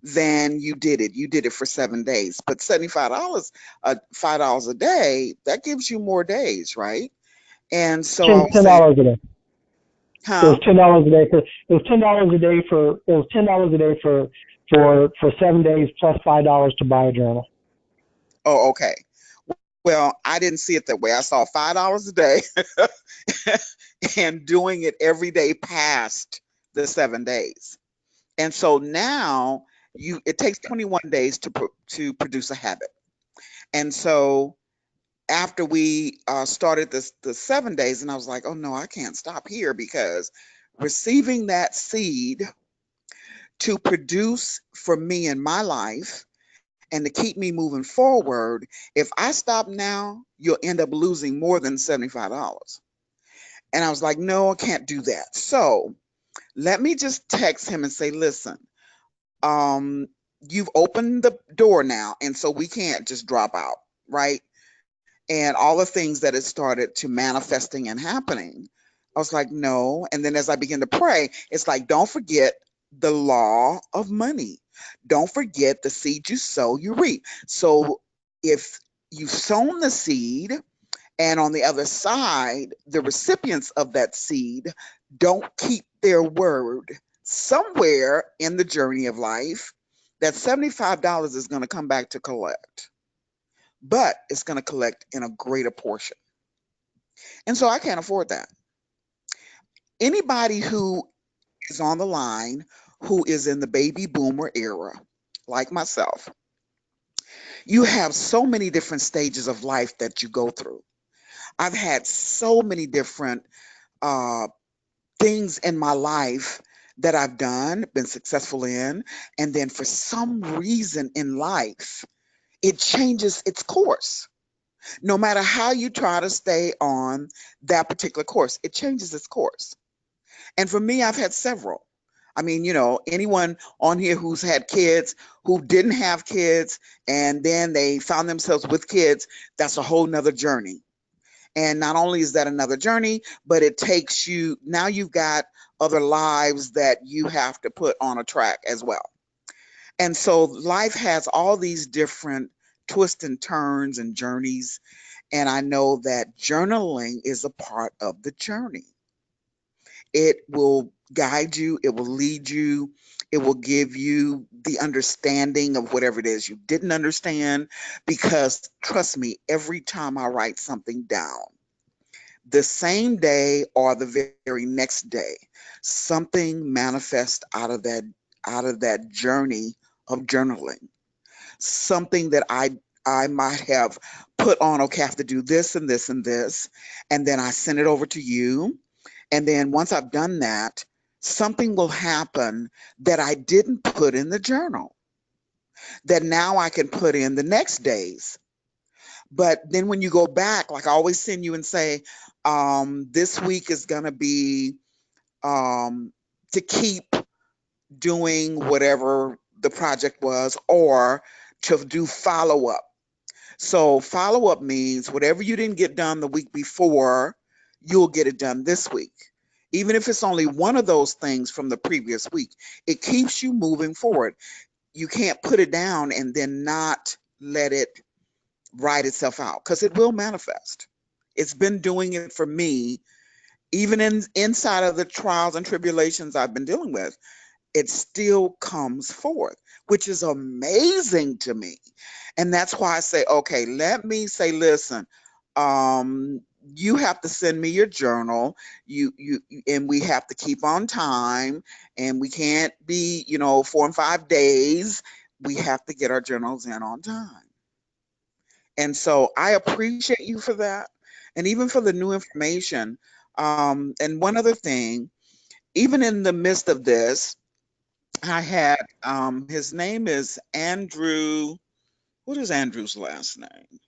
than you did it. You did it for 7 days, but $75, $5 a day, that gives you more days, right? And so I was Ten saying, dollars a day. It was huh? $10 a day for. It was $10 a day for. It was $10 a day for 7 days plus $5 to buy a journal. Oh, okay. Well, I didn't see it that way. I saw $5 a day and doing it every day past the 7 days. And so now it takes 21 days to produce a habit. And so after we started the 7 days, and I was like, oh no, I can't stop here because receiving that seed to produce for me in my life and to keep me moving forward, if I stop now, you'll end up losing more than $75. And I was like, no, I can't do that. So let me just text him and say, listen, you've opened the door now, and so we can't just drop out, right? and all the things that it started to manifesting and happening. I was like, no. And then as I began to pray, it's like, don't forget the law of money. Don't forget the seed you sow, you reap. So if you've sown the seed, and on the other side, the recipients of that seed don't keep their word, somewhere in the journey of life, that $75 is going to come back to collect, but it's going to collect in a greater portion. And so I can't afford that. Anybody who is on the line who is in the baby boomer era, like myself, you have so many different stages of life that you go through. I've had so many different uh, things in my life that I've done, been successful in, and then for some reason in life, it changes its course. No matter how you try to stay on that particular course, it changes its course. And for me, I've had several. I mean, anyone on here who's had kids, who didn't have kids, and then they found themselves with kids, that's a whole nother journey. And not only is that another journey, but it takes you, now you've got other lives that you have to put on a track as well. And so life has all these different twists and turns and journeys. And I know that journaling is a part of the journey. It will guide you, it will lead you, it will give you the understanding of whatever it is you didn't understand. Because trust me, every time I write something down, the same day or the very next day, something manifests out of that journey of journaling. Something that I might have put on, okay, I have to do this and this and this, and then I send it over to you. And then once I've done that, something will happen that I didn't put in the journal that now I can put in the next days. But then when you go back, like I always send you and say, this week is going to be um, to keep doing whatever the project was, or to do follow up. So, follow up means whatever you didn't get done the week before, you'll get it done this week. Even if it's only one of those things from the previous week, it keeps you moving forward. You can't put it down and then not let it write itself out, because it will manifest. It's been doing it for me, even inside of the trials and tribulations I've been dealing with. It still comes forth, which is amazing to me. And that's why I say, okay, let me say, listen, you have to send me your journal. And we have to keep on time, and we can't be, 4 and 5 days. We have to get our journals in on time. And so I appreciate you for that. And even for the new information. And one other thing, even in the midst of this, I had, his name is Andrew. What is Andrew's last name?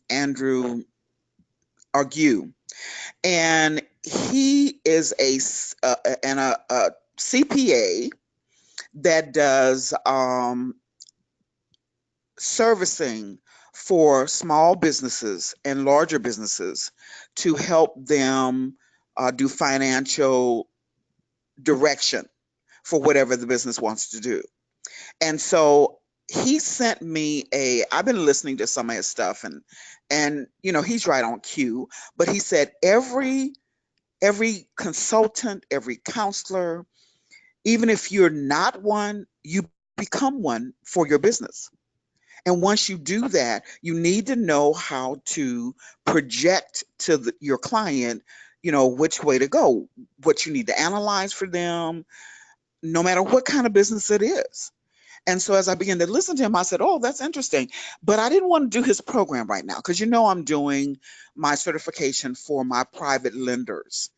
Andrew Argue. And he is a CPA that does servicing for small businesses and larger businesses to help them do financial direction for whatever the business wants to do. And so he sent me I've been listening to some of his stuff, and he's right on cue, but he said every consultant, every counselor, even if you're not one, you become one for your business. And once you do that, you need to know how to project to your client, which way to go, what you need to analyze for them, no matter what kind of business it is. And so as I began to listen to him, I said, oh, that's interesting. But I didn't want to do his program right now, because I'm doing my certification for my private lenders.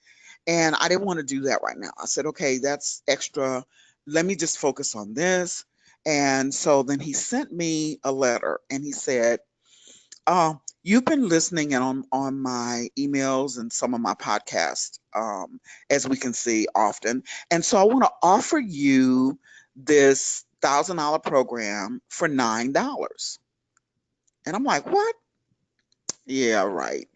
And I didn't want to do that right now. I said, okay, that's extra. Let me just focus on this. And so then he sent me a letter, and he said, you've been listening in on my emails and some of my podcasts, as we can see often. And so I want to offer you this $1,000 program for $9. And I'm like, what? Yeah, right.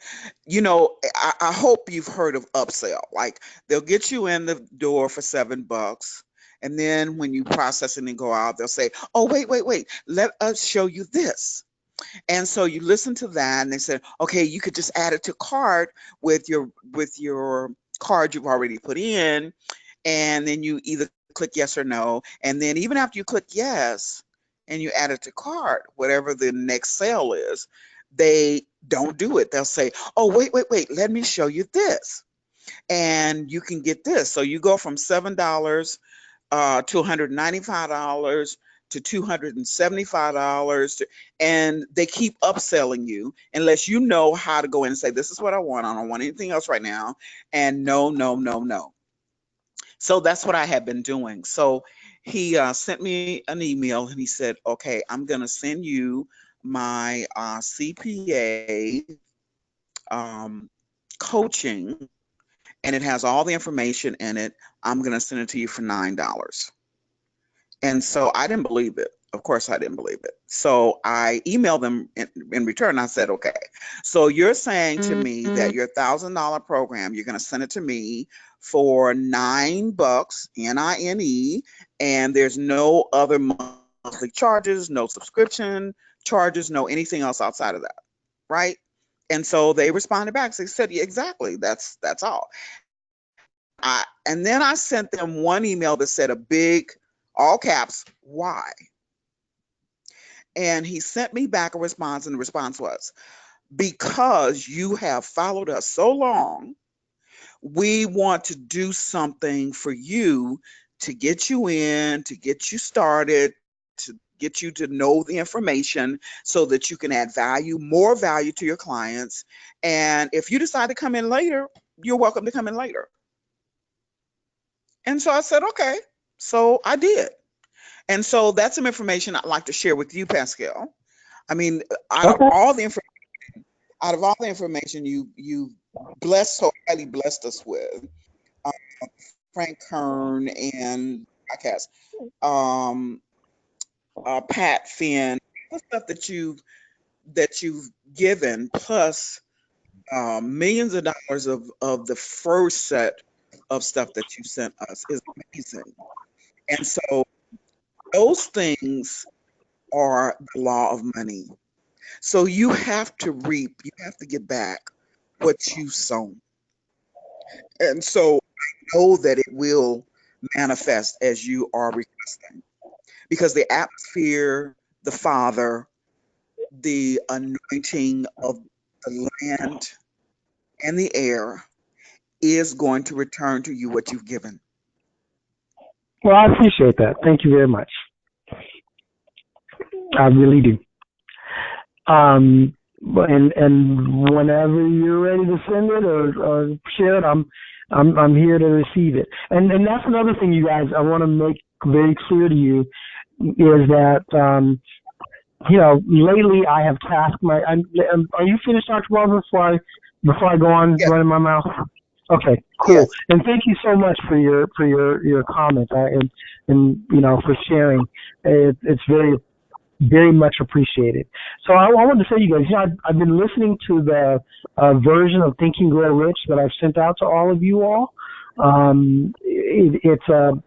I hope you've heard of upsell. Like they'll get you in the door for $7, and then when you process it and go out, they'll say, "Oh, wait, wait, wait. Let us show you this." And so you listen to that, and they said, "Okay, you could just add it to cart with your card you've already put in, and then you either click yes or no, and then even after you click yes and you add it to cart, whatever the next sale is, they don't do it. They'll say, "Oh, wait, wait, wait, let me show you this, and you can get this." So you go from $7 to $195 to $275 and they keep upselling you unless you know how to go in and say, "This is what I want. I don't want anything else right now." And no, no, no, no. So that's what I had been doing. So he sent me an email and he said, "Okay, I'm going to send you my CPA um, coaching, and it has all the information in it. I'm going to send it to you for $9." And so I didn't believe it. Of course, I didn't believe it. So I emailed them in return. I said, "Okay, so you're saying to me that your $1,000 program, you're going to send it to me for $9, NINE, and there's no other monthly charges, no subscription charges, no anything else outside of that, right?" And so they responded back. So they said, "Yeah, exactly. That's all." And then I sent them one email that said a big, all caps, "Why?" And he sent me back a response, and the response was, "Because you have followed us so long, we want to do something for you to get you in, to get you started, to get you to know the information so that you can add value, more value to your clients. And if you decide to come in later, you're welcome to come in later." And so I said, "Okay." So I did. And so that's some information I'd like to share with you, Pascal. I mean, out of Okay. all the out of all the information you blessed so highly blessed us with, uh, Frank Kern and podcast, um, Pat Finn, all the stuff that you've given, plus millions of dollars of the first set of stuff that you sent us is amazing. And so those things are the law of money. So you have to reap, you have to get back what you've sown. And so know that it will manifest as you are requesting because the atmosphere, the Father, the anointing of the land and the air is going to return to you what you've given. Well, I appreciate that. Thank you very much. I really do. And whenever you're ready to send it or share it, I'm here to receive it. And that's another thing, you guys. I want to make very clear to you is that lately I have tasked are you finished, Dr. Barber, before I go on Yes, running my mouth? Okay, cool. yes. And thank you so much for your comments and for sharing. It's very very much appreciated. So I wanted to say to you guys, I've been listening to the version of Think and Grow Rich that I've sent out to all of you all. It's the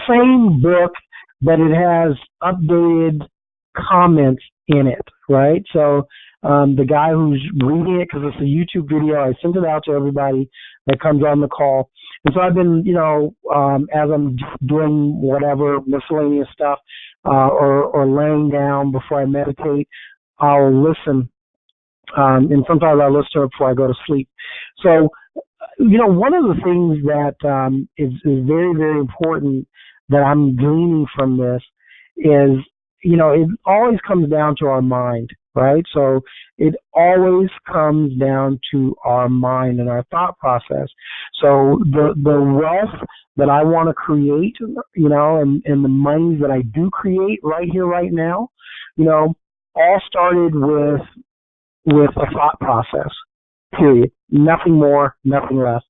same book, but it has updated comments in it, right? So the guy who's reading it, because it's a YouTube video, I sent it out to everybody that comes on the call. And so I've been, as I'm doing whatever miscellaneous stuff, or laying down before I meditate, I'll listen. And sometimes I listen to it before I go to sleep. So, one of the things that is very, very important that I'm gleaning from this is, it always comes down to our mind, right? So it always comes down to our mind and our thought process. So the wealth that I want to create, and the money that I do create right here, right now, all started with a thought process, period. Nothing more, nothing less.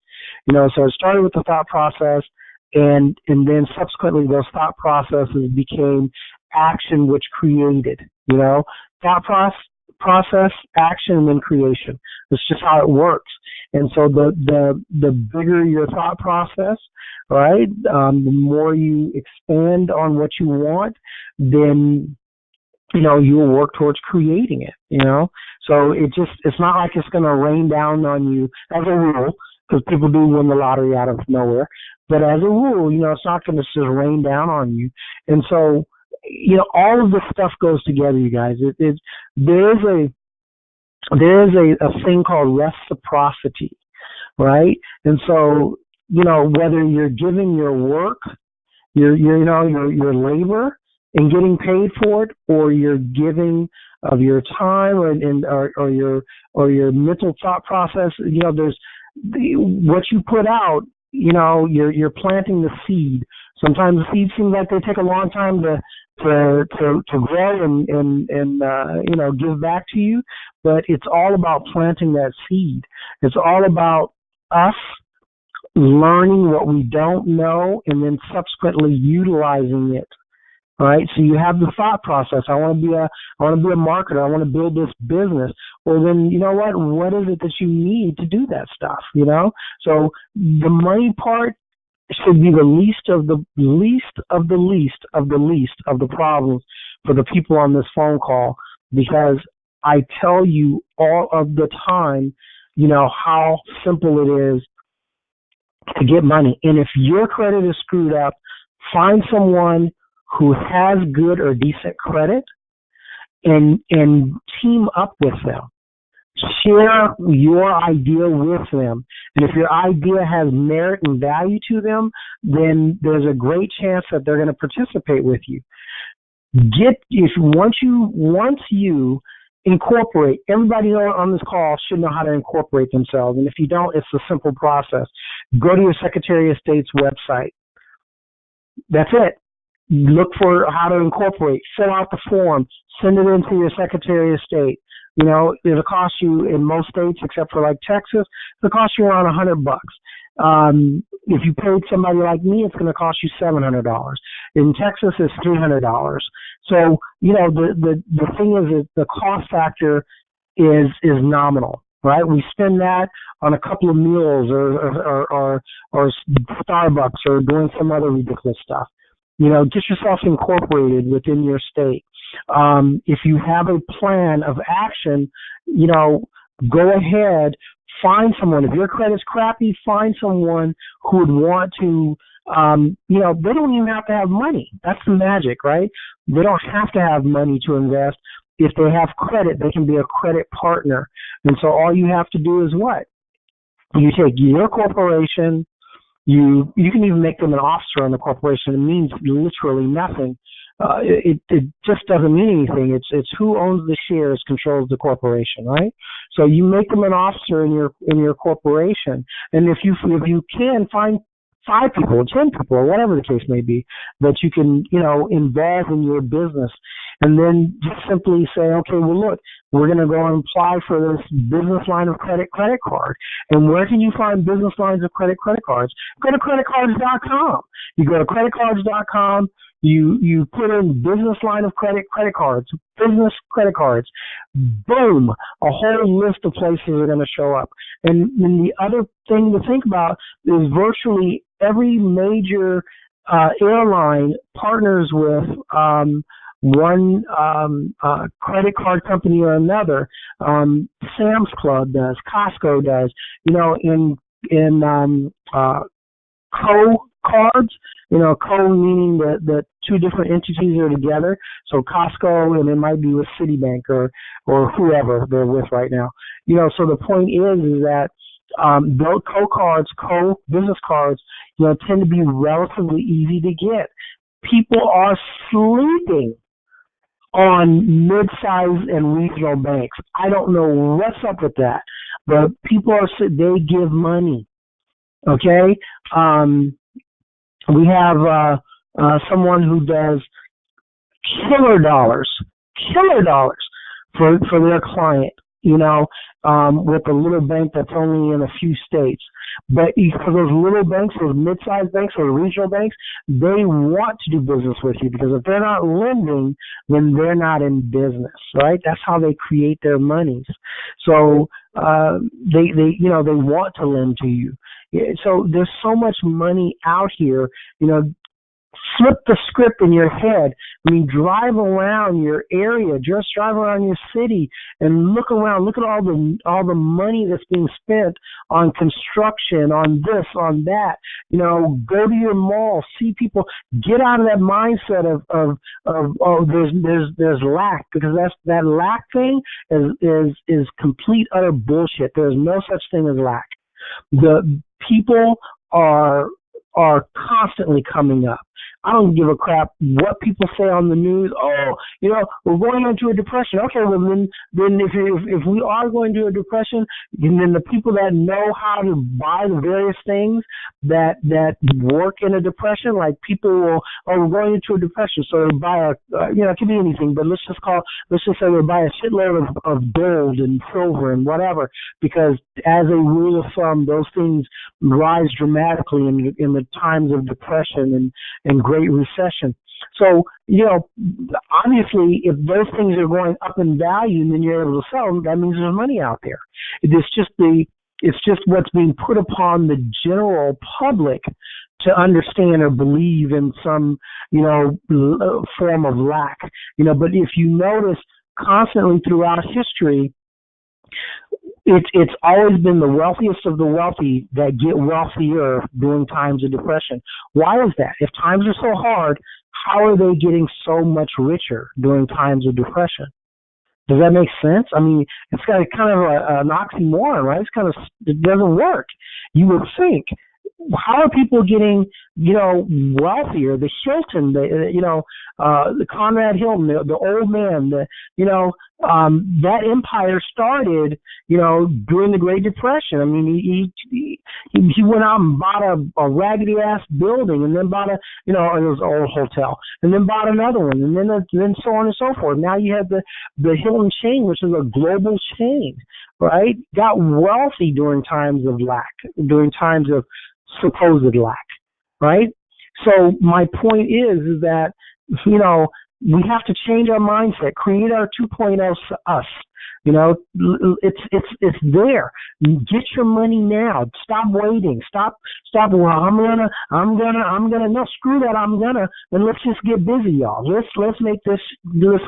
So it started with the thought process, and then subsequently those thought processes became action which created, thought process, action, and then creation. It's just how it works. And so the bigger your thought process, right, the more you expand on what you want, then you will work towards creating it. So it's not like it's going to rain down on you as a rule, because people do win the lottery out of nowhere. But as a rule, it's not going to just rain down on you. And so, all of this stuff goes together, you guys. There is a thing called reciprocity, right? And so, whether you're giving your work, your labor and getting paid for it, or you're giving of your time or your mental thought process, there's what you put out, you're planting the seed. Sometimes the seed seems like they take a long time to grow and give back to you, but it's all about planting that seed. It's all about us learning what we don't know and then subsequently utilizing it. All right, so you have the thought process. I want to be a marketer. I want to build this business. Well, then you know what? What is it that you need to do that stuff? So the money part should be the least of the problems for the people on this phone call, because I tell you all of the time, how simple it is to get money. And if your credit is screwed up, find someone who has good or decent credit and team up with them. Share your idea with them. And if your idea has merit and value to them, then there's a great chance that they're going to participate with you. Once you incorporate, everybody on this call should know how to incorporate themselves. And if you don't, it's a simple process. Go to your Secretary of State's website. That's it. Look for how to incorporate, fill out the form, send it into your Secretary of State. It'll cost you, in most states except for like Texas, it'll cost you around $100. If you paid somebody like me, it's going to cost you $700. In Texas, it's $300. So, the thing is the cost factor is nominal, right? We spend that on a couple of meals or Starbucks or doing some other ridiculous stuff. Get yourself incorporated within your state. If you have a plan of action, go ahead, find someone. If your credit's crappy, find someone who would want to, they don't even have to have money. That's the magic, right? They don't have to have money to invest. If they have credit, they can be a credit partner. And so all you have to do is what? You take your corporation. You can even make them an officer in the corporation. It means literally nothing. It just doesn't mean anything. It's who owns the shares controls the corporation, right? So you make them an officer in your corporation, and if you can find 5 people or 10 people or whatever the case may be that you can involve in your business, and then just simply say, okay, well look, we're going to go and apply for this business line of credit card. And where can you find business lines of credit cards? Go to creditcards.com. You go to creditcards.com. You put in business line of credit cards, business credit cards. Boom, a whole list of places are going to show up. And the other thing to think about is virtually every major airline partners with one credit card company or another. Sam's Club does, Costco does. In co-cards, co meaning that 2 different entities are together. So Costco, and it might be with Citibank or whoever they're with right now. So the point is that those co-cards, co-business cards, tend to be relatively easy to get. People are sleeping on mid-sized and regional banks. I don't know what's up with that, but people they give money. Okay, we have someone who does killer dollars for their client. With a little bank that's only in a few states. But for those little banks, those mid-sized banks or regional banks, they want to do business with you because if they're not lending, then they're not in business, right? That's how they create their monies. So they want to lend to you. So there's so much money out here, flip the script in your head. I mean, drive around your area, just drive around your city and look around. Look at all the money that's being spent on construction, on this, on that. Go to your mall, see people. Get out of that mindset of oh, there's lack, because that lack thing is complete utter bullshit. There's no such thing as lack. The people are constantly coming up. I don't give a crap what people say on the news. Oh, we're going into a depression. Okay, well then if we are going to a depression, then the people that know how to buy the various things that work in a depression, like people will, we're going into a depression, so they buy it could be anything, but let's just say they buy a shitload of gold and silver and whatever, because as a rule of thumb, those things rise dramatically in the times of depression and Great Recession. So, obviously, if those things are going up in value and then you're able to sell them, that means there's money out there. It's just what's being put upon the general public to understand or believe in some, form of lack. But if you notice constantly throughout history, it's always been the wealthiest of the wealthy that get wealthier during times of depression. Why is that? If times are so hard, how are they getting so much richer during times of depression? Does that make sense? I mean, it's got kind of an oxymoron, right? It doesn't work. You would think. How are people getting, wealthier? The Hilton, the Conrad Hilton, the old man, that empire started, during the Great Depression. I mean, he went out and bought a raggedy ass building, and then bought it was an old hotel, and then bought another one, and then so on and so forth. Now you have the Hilton chain, which is a global chain, right? Got wealthy during times of lack, during times of supposed lack, right? So my point is that, we have to change our mindset, create our 2.0 us. It's there. Get your money now. Stop waiting. Stop. Well, I'm gonna. No, screw that. And let's just get busy, y'all. Let's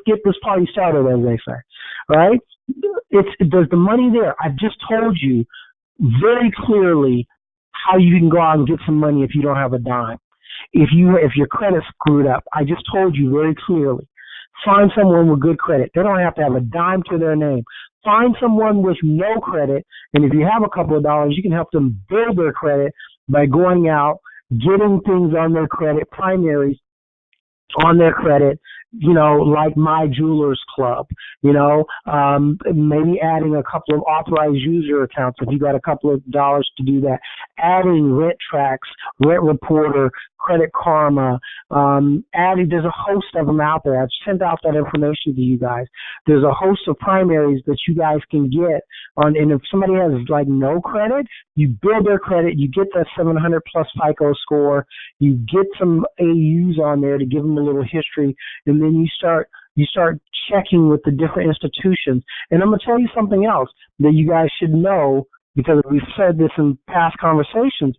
get this party started, as they say. All right? There's the money there. I've just told you very clearly how you can go out and get some money if you don't have a dime. If your credit's screwed up, I just told you very clearly. Find someone with good credit. They don't have to have a dime to their name. Find someone with no credit, and if you have a couple of dollars, you can help them build their credit by going out, getting things on their credit, primaries on their credit, like My Jewelers Club, maybe adding a couple of authorized user accounts if you got a couple of dollars to do that, adding Rent Tracks, Rent Reporter, Credit Karma, there's a host of them out there. I've sent out that information to you guys. There's a host of primaries that you guys can get on, and if somebody has like no credit, you build their credit, you get that 700 plus FICO score, you get some AUs on there to give them a little history, and then you start checking with the different institutions. And I'm going to tell you something else that you guys should know, because we've said this in past conversations.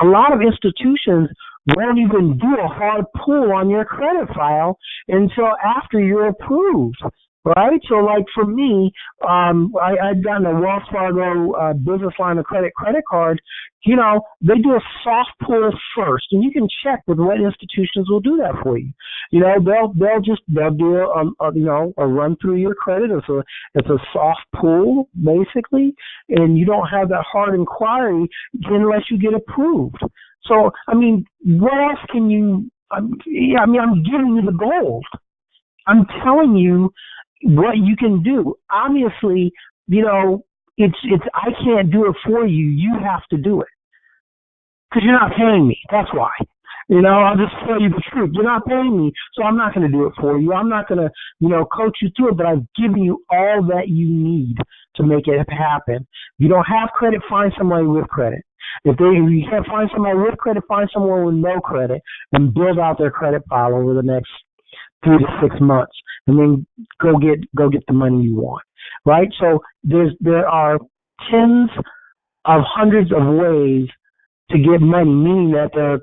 A lot of institutions won't even do a hard pull on your credit file until after you're approved, right? So, like for me, I'd gotten a Wells Fargo business line of credit card. They do a soft pull first, and you can check with what institutions will do that for you. They'll do a run through your credit. It's a soft pull basically, and you don't have that hard inquiry unless you get approved. So, I mean, what else can you? I'm giving you the gold. I'm telling you what you can do. Obviously, it's I can't do it for you. You have to do it because you're not paying me. That's why. I'll just tell you the truth. You're not paying me, so I'm not going to do it for you. I'm not going to, coach you through it, but I've given you all that you need to make it happen. If you don't have credit, find somebody with credit. If you can't find somebody with credit, find someone with no credit and build out their credit file over the next 3 to 6 months, and then go get the money you want. Right? So there are tens of hundreds of ways to get money, meaning that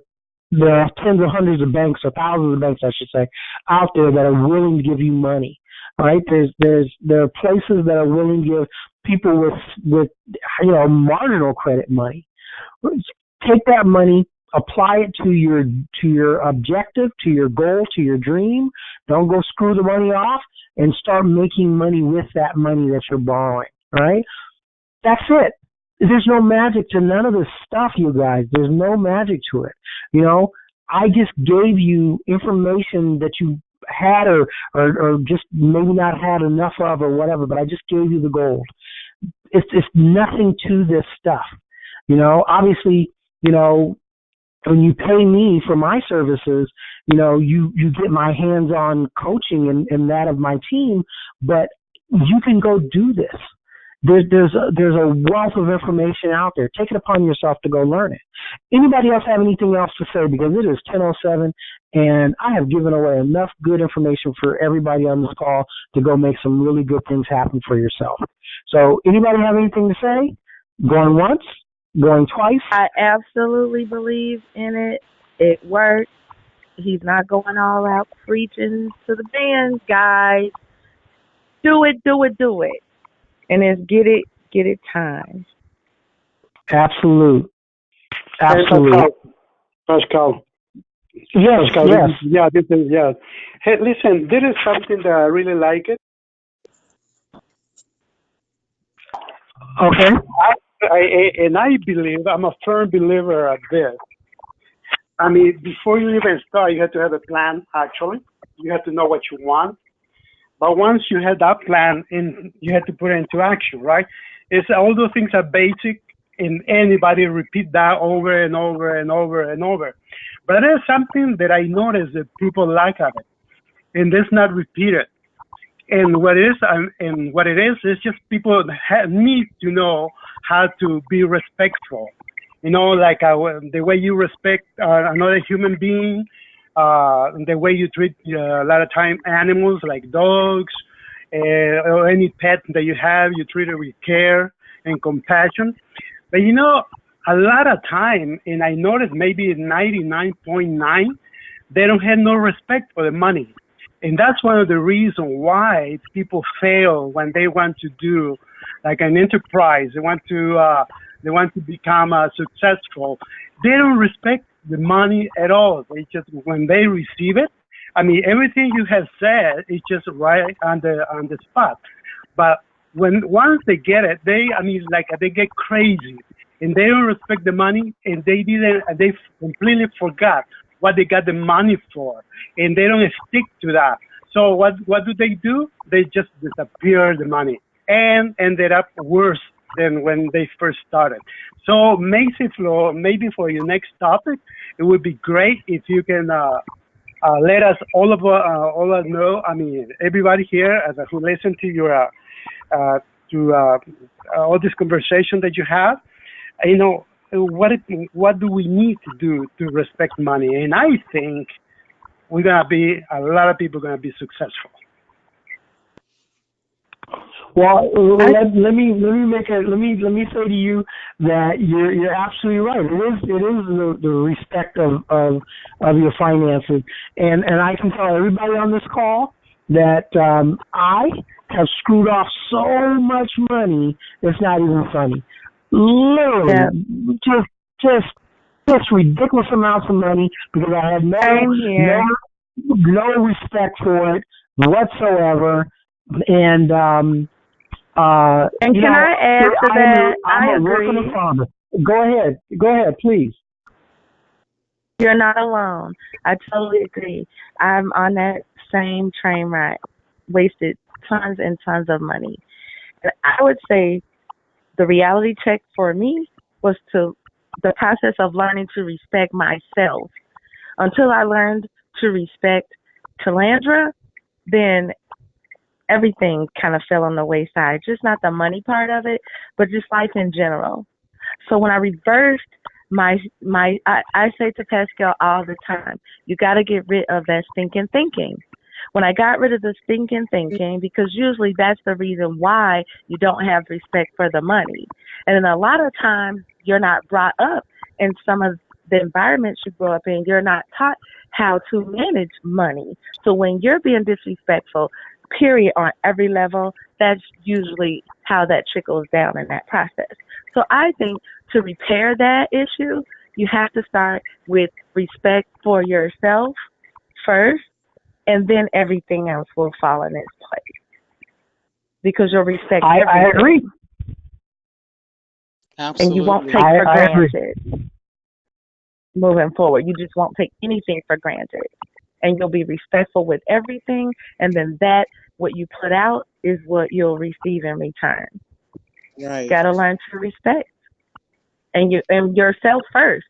there are tens of hundreds of banks, or thousands of banks, I should say, out there that are willing to give you money. Right? There are places that are willing to give people with marginal credit money. Take that money, apply it to your objective, to your goal, to your dream. Don't go screw the money off, and start making money with that money that you're borrowing. Right? That's it. There's no magic to none of this stuff, you guys. There's no magic to it. I just gave you information that you had or just maybe not had enough of or whatever, but I just gave you the gold. It's nothing to this stuff. Obviously, when you pay me for my services, you get my hands-on coaching and that of my team, but you can go do this. There's a wealth of information out there. Take it upon yourself to go learn it. Anybody else have anything else to say? Because it is 10:07, and I have given away enough good information for everybody on this call to go make some really good things happen for yourself. So anybody have anything to say? Going once? Going twice? I absolutely believe in it. It works. He's not going all out preaching to the bands, guys. Do it, do it, do it. And it's get it time. Absolute. Pascal. Yes, Pascal, yes. Yeah. Hey, listen, there is something that I really like it. Okay. I believe, I'm a firm believer of this. I mean, before you even start, you have to have a plan, actually. You have to know what you want. But once you have that plan, you have to put it into action, right? All those things are basic, and anybody repeat that over and over and over and over. But there's something that I noticed that people lack of it, and that's not repeated. And what it is just people need to know how to be respectful. Like the way you respect another human being, the way you treat a lot of time animals like dogs or any pet that you have, you treat it with care and compassion. But a lot of time, and I noticed maybe 99.9, they don't have no respect for the money. And that's one of the reasons why people fail when they want to do like an enterprise. They want to become successful. They don't respect the money at all. They just, when they receive it, I mean, everything you have said is just right on the spot. But once they get it, they get crazy, and they don't respect the money, and they completely forgot what they got the money for, and they don't stick to that. So what do? They just disappear the money and ended up worse than when they first started. So maybe for your next topic, it would be great if you can let us all know. I mean, everybody here who listen to your all this conversation that you have, what do we need to do to respect money? And I think a lot of people are gonna be successful. Well, let me say to you that you're absolutely right. It is the respect of your finances, and I can tell everybody on this call that I have screwed off so much money it's not even funny. Literally, just ridiculous amounts of money because I had no respect for it whatsoever, and can I add to that? I'm a working farmer. Go ahead, please. You're not alone. I totally agree. I'm on that same train ride. Wasted tons and tons of money. And I would say the reality check for me was the process of learning to respect myself. Until I learned to respect Talandra, then everything kind of fell on the wayside. Just not the money part of it, but just life in general. So when I reversed I say to Pascal all the time, you got to get rid of that stinking thinking. When I got rid of the stinking thinking, because usually that's the reason why you don't have respect for the money. And then a lot of times you're not brought up in some of the environments you grow up in. You're not taught how to manage money. So when you're being disrespectful, period, on every level, that's usually how that trickles down in that process. So I think to repair that issue, you have to start with respect for yourself first, and then everything else will fall in its place because you'll respect I everything. agree. Absolutely. And you won't take for granted moving forward. You just won't take anything for granted. And you'll be respectful with everything, and then what you put out is what you'll receive in return. Right. Gotta learn to respect and yourself first.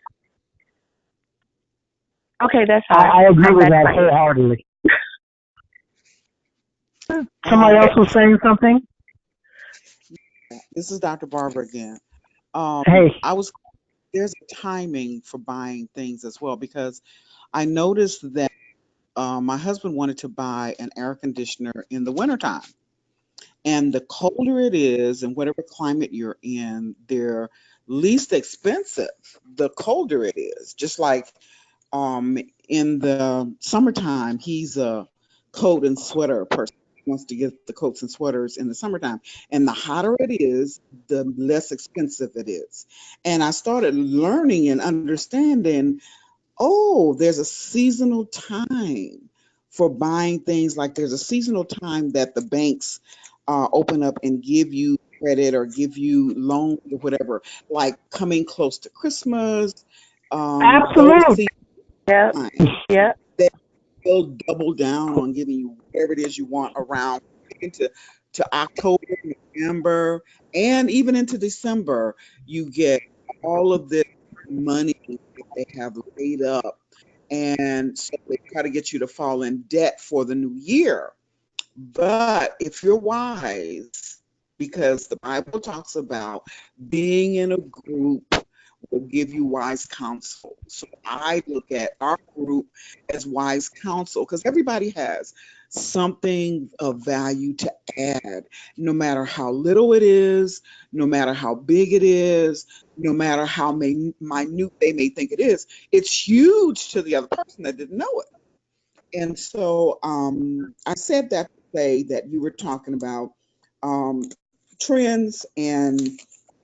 Okay, that's all. I agree with that wholeheartedly. Somebody else was saying something? This is Dr. Barbara again. Hey. There's a timing for buying things as well, because I noticed that my husband wanted to buy an air conditioner in the wintertime. And the colder it is, and whatever climate you're in, they're least expensive the colder it is. Just like in the summertime, he's a coat and sweater person. He wants to get the coats and sweaters in the summertime. And the hotter it is, the less expensive it is. And I started learning and understanding, oh, there's a seasonal time for buying things. Like there's a seasonal time that the banks open up and give you credit or give you loans or whatever, like coming close to Christmas. Absolutely. Yep. Yep. They'll double down on giving you whatever it is you want around into October, November, and even into December. You get all of this money that they have laid up, and so they try to get you to fall in debt for the new year. But if you're wise, because the Bible talks about being in a group will give you wise counsel. So I look at our group as wise counsel, because everybody has something of value to add, no matter how little it is, no matter how big it is, no matter how minute they may think it is. It's huge to the other person that didn't know it. And so I said that to say that you were talking about um, trends and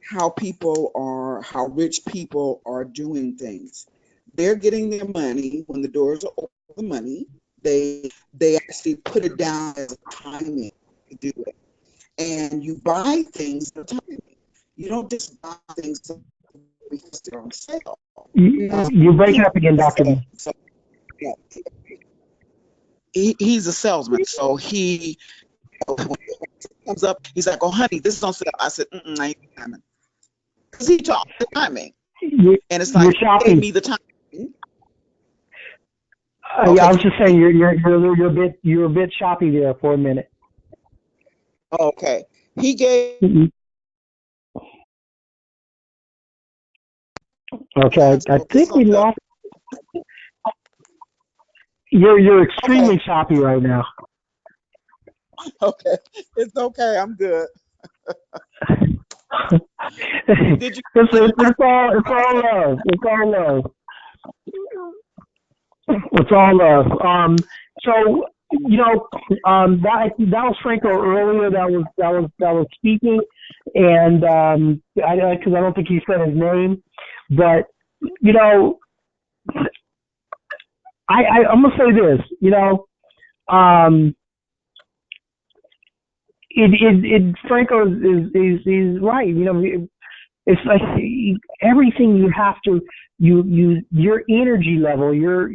how rich people are doing things. They're getting their money when the doors are open for the money. They actually put it down as a timing to do it. And you buy things for timing. You don't just buy things because they're on sale. You break up again, Dr. B. So, yeah, he's a salesman, so he when it comes up, he's like, "Oh, honey, this is on sale." I said, "I ain't timing," because he talked the timing, and it's like he gave me the timing. Okay. I was just saying you're a bit choppy there for a minute. Okay, he gave. Okay, I think we lost. You're extremely choppy right now. Okay, it's okay. I'm good. It's all love. It's all love. It's all love. So that was Franco earlier. That was speaking, and because I don't think he said his name, but I'm gonna say this. Franco is right. It's like everything you have to your energy level, your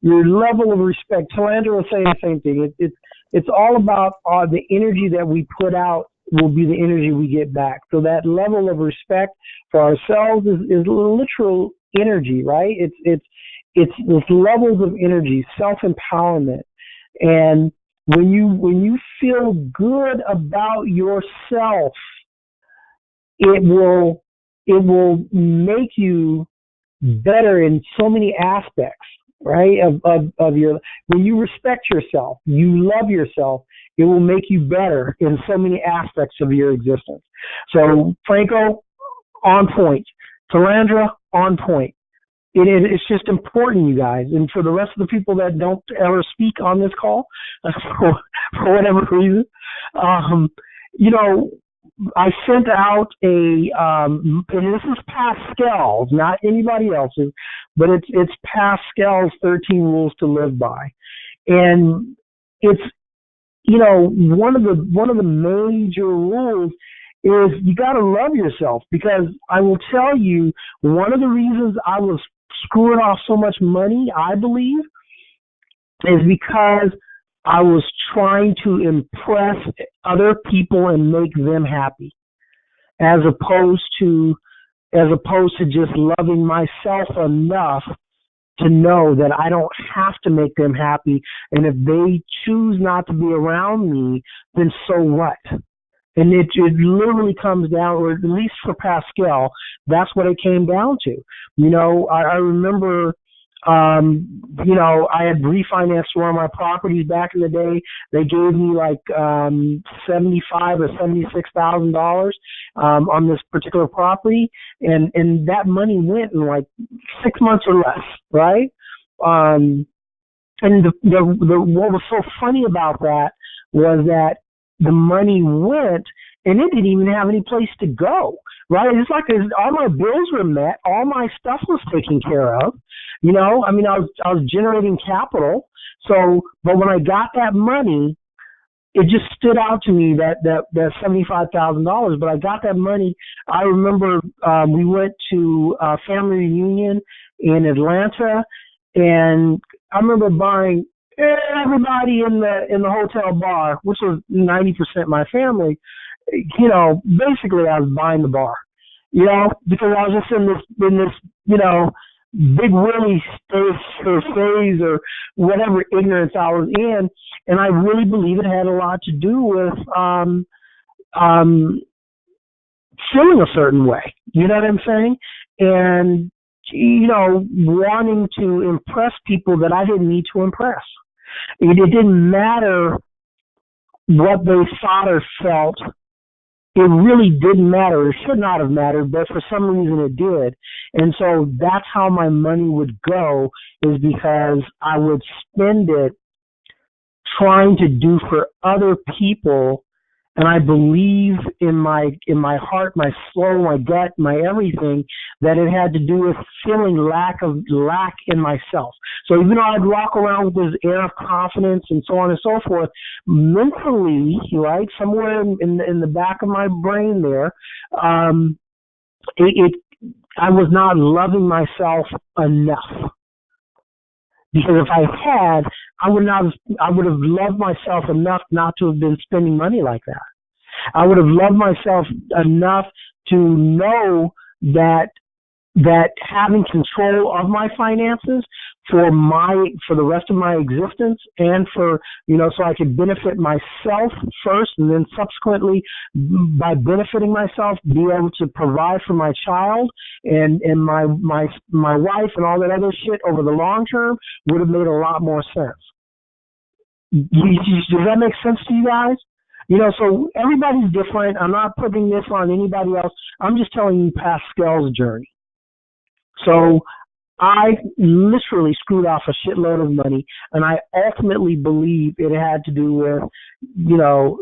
level of respect. Talandra will say the same thing. It's all about the energy that we put out will be the energy we get back. So that level of respect for ourselves is literal energy, right? It's those levels of energy, self-empowerment, and when you feel good about yourself, it will make you better in so many aspects, right? Of your, when you respect yourself, you love yourself, it will make you better in so many aspects of your existence. So Franco, on point. Talandra, on point. It's just important, you guys. And for the rest of the people that don't ever speak on this call, for whatever reason, you know, I sent out and this is Pascal's, not anybody else's, but it's Pascal's 13 rules to live by. And it's, you know, one of the major rules is you got to love yourself, because I will tell you, one of the reasons I was screwing off so much money, I believe, is because I was trying to impress other people and make them happy, as opposed to just loving myself enough to know that I don't have to make them happy, and if they choose not to be around me, then so what? And it literally comes down, or at least for Pascal, that's what it came down to. You know, I remember, you know, I had refinanced one of my properties back in the day. They gave me like $75,000 or $76,000 on this particular property, and that money went in like 6 months or less, right? And what was so funny about that was that the money went, and it didn't even have any place to go, right? It's like all my bills were met, all my stuff was taken care of, you know. I mean, I was generating capital. So, but when I got that money, it just stood out to me that $75,000. But I got that money. I remember we went to a family reunion in Atlanta, and I remember buying everybody in the hotel bar, which was 90% my family. You know, basically I was buying the bar, you know, because I was just in this, you know, big Willie phase or whatever ignorance I was in, and I really believe it had a lot to do with feeling a certain way. You know what I'm saying? And you know, wanting to impress people that I didn't need to impress. It didn't matter what they thought or felt. It really didn't matter. It should not have mattered, but for some reason it did. And so that's how my money would go, is because I would spend it trying to do for other people. And I believe in my heart, my soul, my gut, my everything, that it had to do with feeling lack in myself. So even though I'd walk around with this air of confidence and so on and so forth, mentally, right, somewhere in the back of my brain there, I was not loving myself enough. Because if I had, I would have loved myself enough not to have been spending money like that. I would have loved myself enough to know that having control of my finances for the rest of my existence, and for, you know, so I could benefit myself first, and then subsequently, by benefiting myself, be able to provide for my child and my wife and all that other shit over the long term, would have made a lot more sense. Does that make sense to you guys? You know, so everybody's different. I'm not putting this on anybody else. I'm just telling you Pascal's journey. So I literally screwed off a shitload of money, and I ultimately believe it had to do with, you know,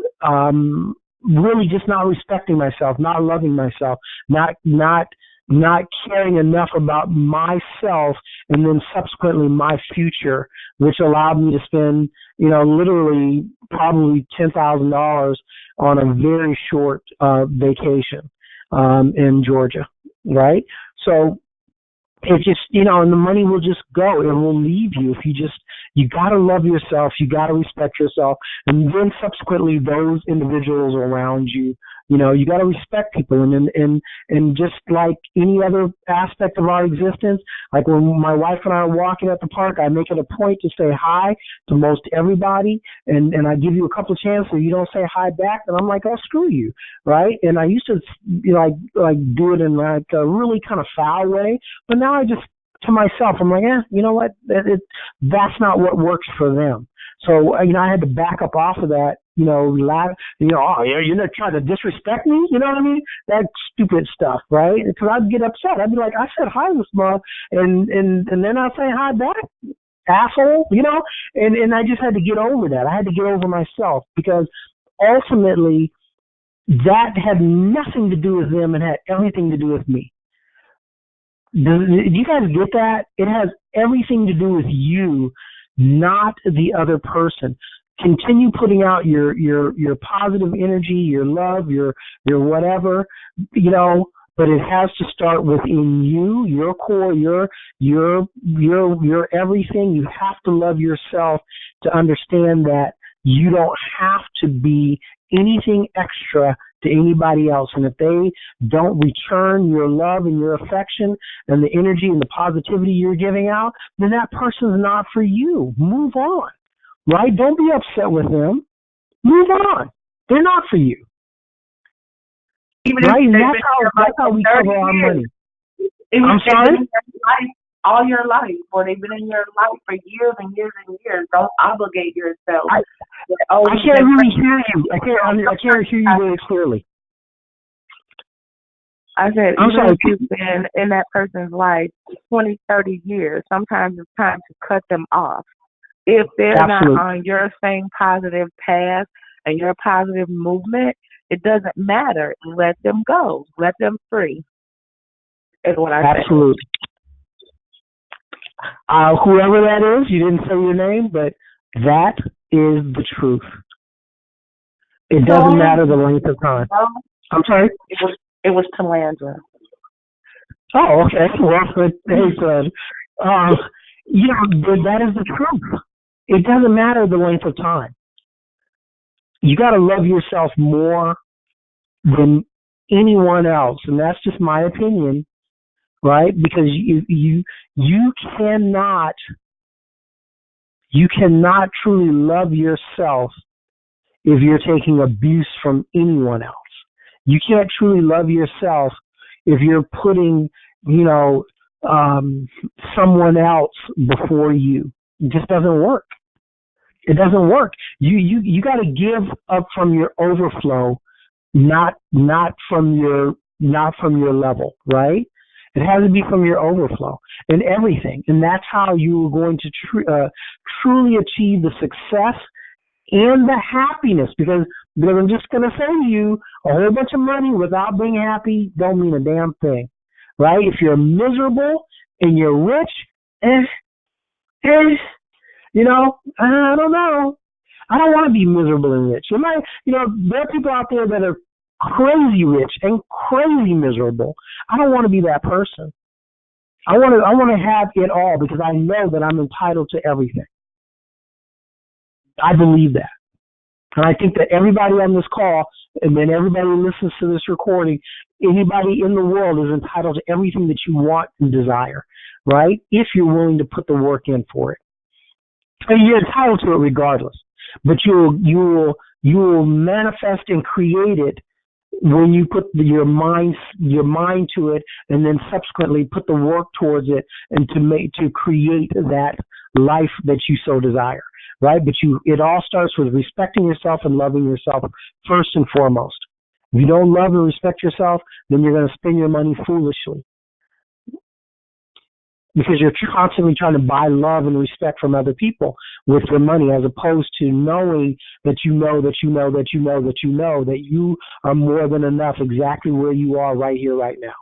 really just not respecting myself, not loving myself, not caring enough about myself, and then subsequently my future, which allowed me to spend, you know, literally probably $10,000 on a very short vacation in Georgia, right? So it just, you know, and the money will just go. It will leave you if You got to love yourself. You got to respect yourself. And then subsequently, those individuals around you, you got to respect people. And just like any other aspect of our existence, like when my wife and I are walking at the park, I make it a point to say hi to most everybody. And I give you a couple of chances. If you don't say hi back, then I'm like, oh, screw you. Right. And I used to, like do it in like a really kind of foul way. But now I just, to myself, I'm like, you know what? That's not what works for them. So, I had to back up off of that, oh, you're not trying to disrespect me? You know what I mean? That stupid stuff, right? Because I'd get upset. I'd be like, I said hi this month, and then I'd say hi back, asshole, and I just had to get over that. I had to get over myself because ultimately that had nothing to do with them and had everything to do with me. Do you guys get that? It has everything to do with you, not the other person. Continue putting out your positive energy, your love, your whatever, but it has to start within you, your core, your everything. You have to love yourself to understand that you don't have to be anything extra to anybody else. And if they don't return your love and your affection and the energy and the positivity you're giving out, then that person's not for you. Move on, right? Don't be upset with them. Move on. They're not for you. Even right? if And that's how we cover our money. I'm sorry? All your life, or they've been in your life for years and years and years. Don't obligate yourself. I can't really hear you. I can't hear you very clearly. I said, I'm even sorry. if you've been in that person's life 20, 30 years, sometimes it's time to cut them off. If they're Absolutely. not on your same positive path and your positive movement, it doesn't matter. Let them go. Let them free, is what I say. Absolutely. Whoever that is, you didn't say your name, but that is the truth. It doesn't matter the length of time. I'm sorry? It was Talandra. Oh, okay. Well, hey, son. That is the truth. It doesn't matter the length of time. You got to love yourself more than anyone else, and that's just my opinion, right? Because you cannot truly love yourself if you're taking abuse from anyone else. You can't truly love yourself if you're putting, someone else before you. It just doesn't work. It doesn't work. You got to give up from your overflow, not from your level, right? It has to be from your overflow and everything, and that's how you are going to truly achieve the success and the happiness. Because I'm just going to say to you, a whole bunch of money without being happy don't mean a damn thing, right? If you're miserable and you're rich, I don't know. I don't want to be miserable and rich. There are people out there that are crazy rich and crazy miserable. I don't want to be that person. I want to have it all because I know that I'm entitled to everything. I believe that. And I think that everybody on this call, and then everybody who listens to this recording, anybody in the world is entitled to everything that you want and desire, right? If you're willing to put the work in for it. And you're entitled to it regardless. But you will manifest and create it when you put your mind to it, and then subsequently put the work towards it, and to create that life that you so desire, right? But it all starts with respecting yourself and loving yourself first and foremost. If you don't love and respect yourself, then you're going to spend your money foolishly, because you're constantly trying to buy love and respect from other people with your money, as opposed to knowing that you know that you are more than enough exactly where you are right here, right now.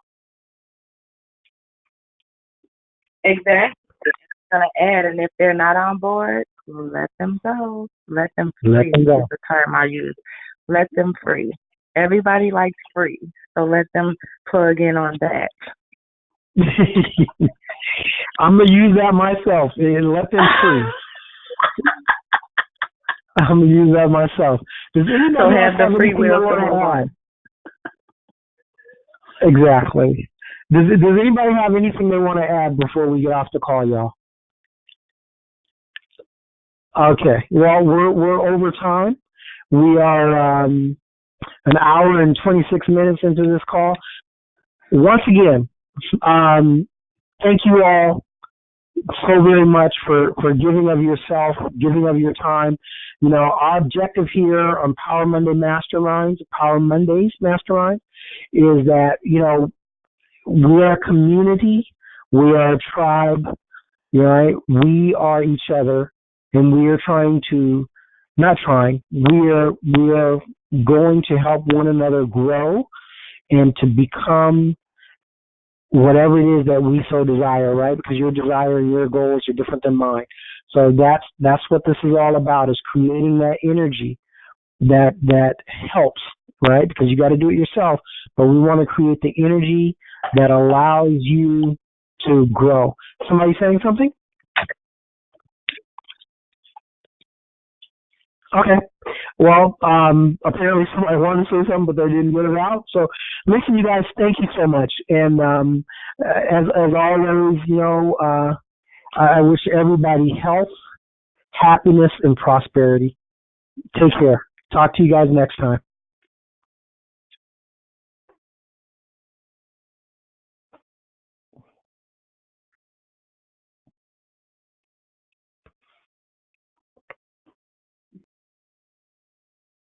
Exactly. I'm going to add, and if they're not on board, let them go. Let them free. Let them go. Is the term I use. Let them free. Everybody likes free, so let them plug in on that. I'm going to use that myself and let them free. I'm gonna use that myself. Does anybody So have else the have free anything they will to want move to on. add? Exactly. Does anybody have anything they want to add before we get off the call, y'all? Okay. Well, we're over time. We are an hour and 26 minutes into this call. Once again, thank you all so very much for giving of yourself, giving of your time. You know, our objective here on Power Mondays Mastermind, is that, you know, we're a community, we are a tribe, right? We are each other, and we are we are going to help one another grow and to become whatever it is that we so desire, right? Because your desire and your goals are different than mine. So that's what this is all about, is creating that energy that helps, right? Because you got to do it yourself, but we want to create the energy that allows you to grow. Somebody saying something? Okay. Well, apparently somebody wanted to say something, but they didn't get it out. So, listen, you guys, thank you so much. And as always, you know, I wish everybody health, happiness, and prosperity. Take care. Talk to you guys next time.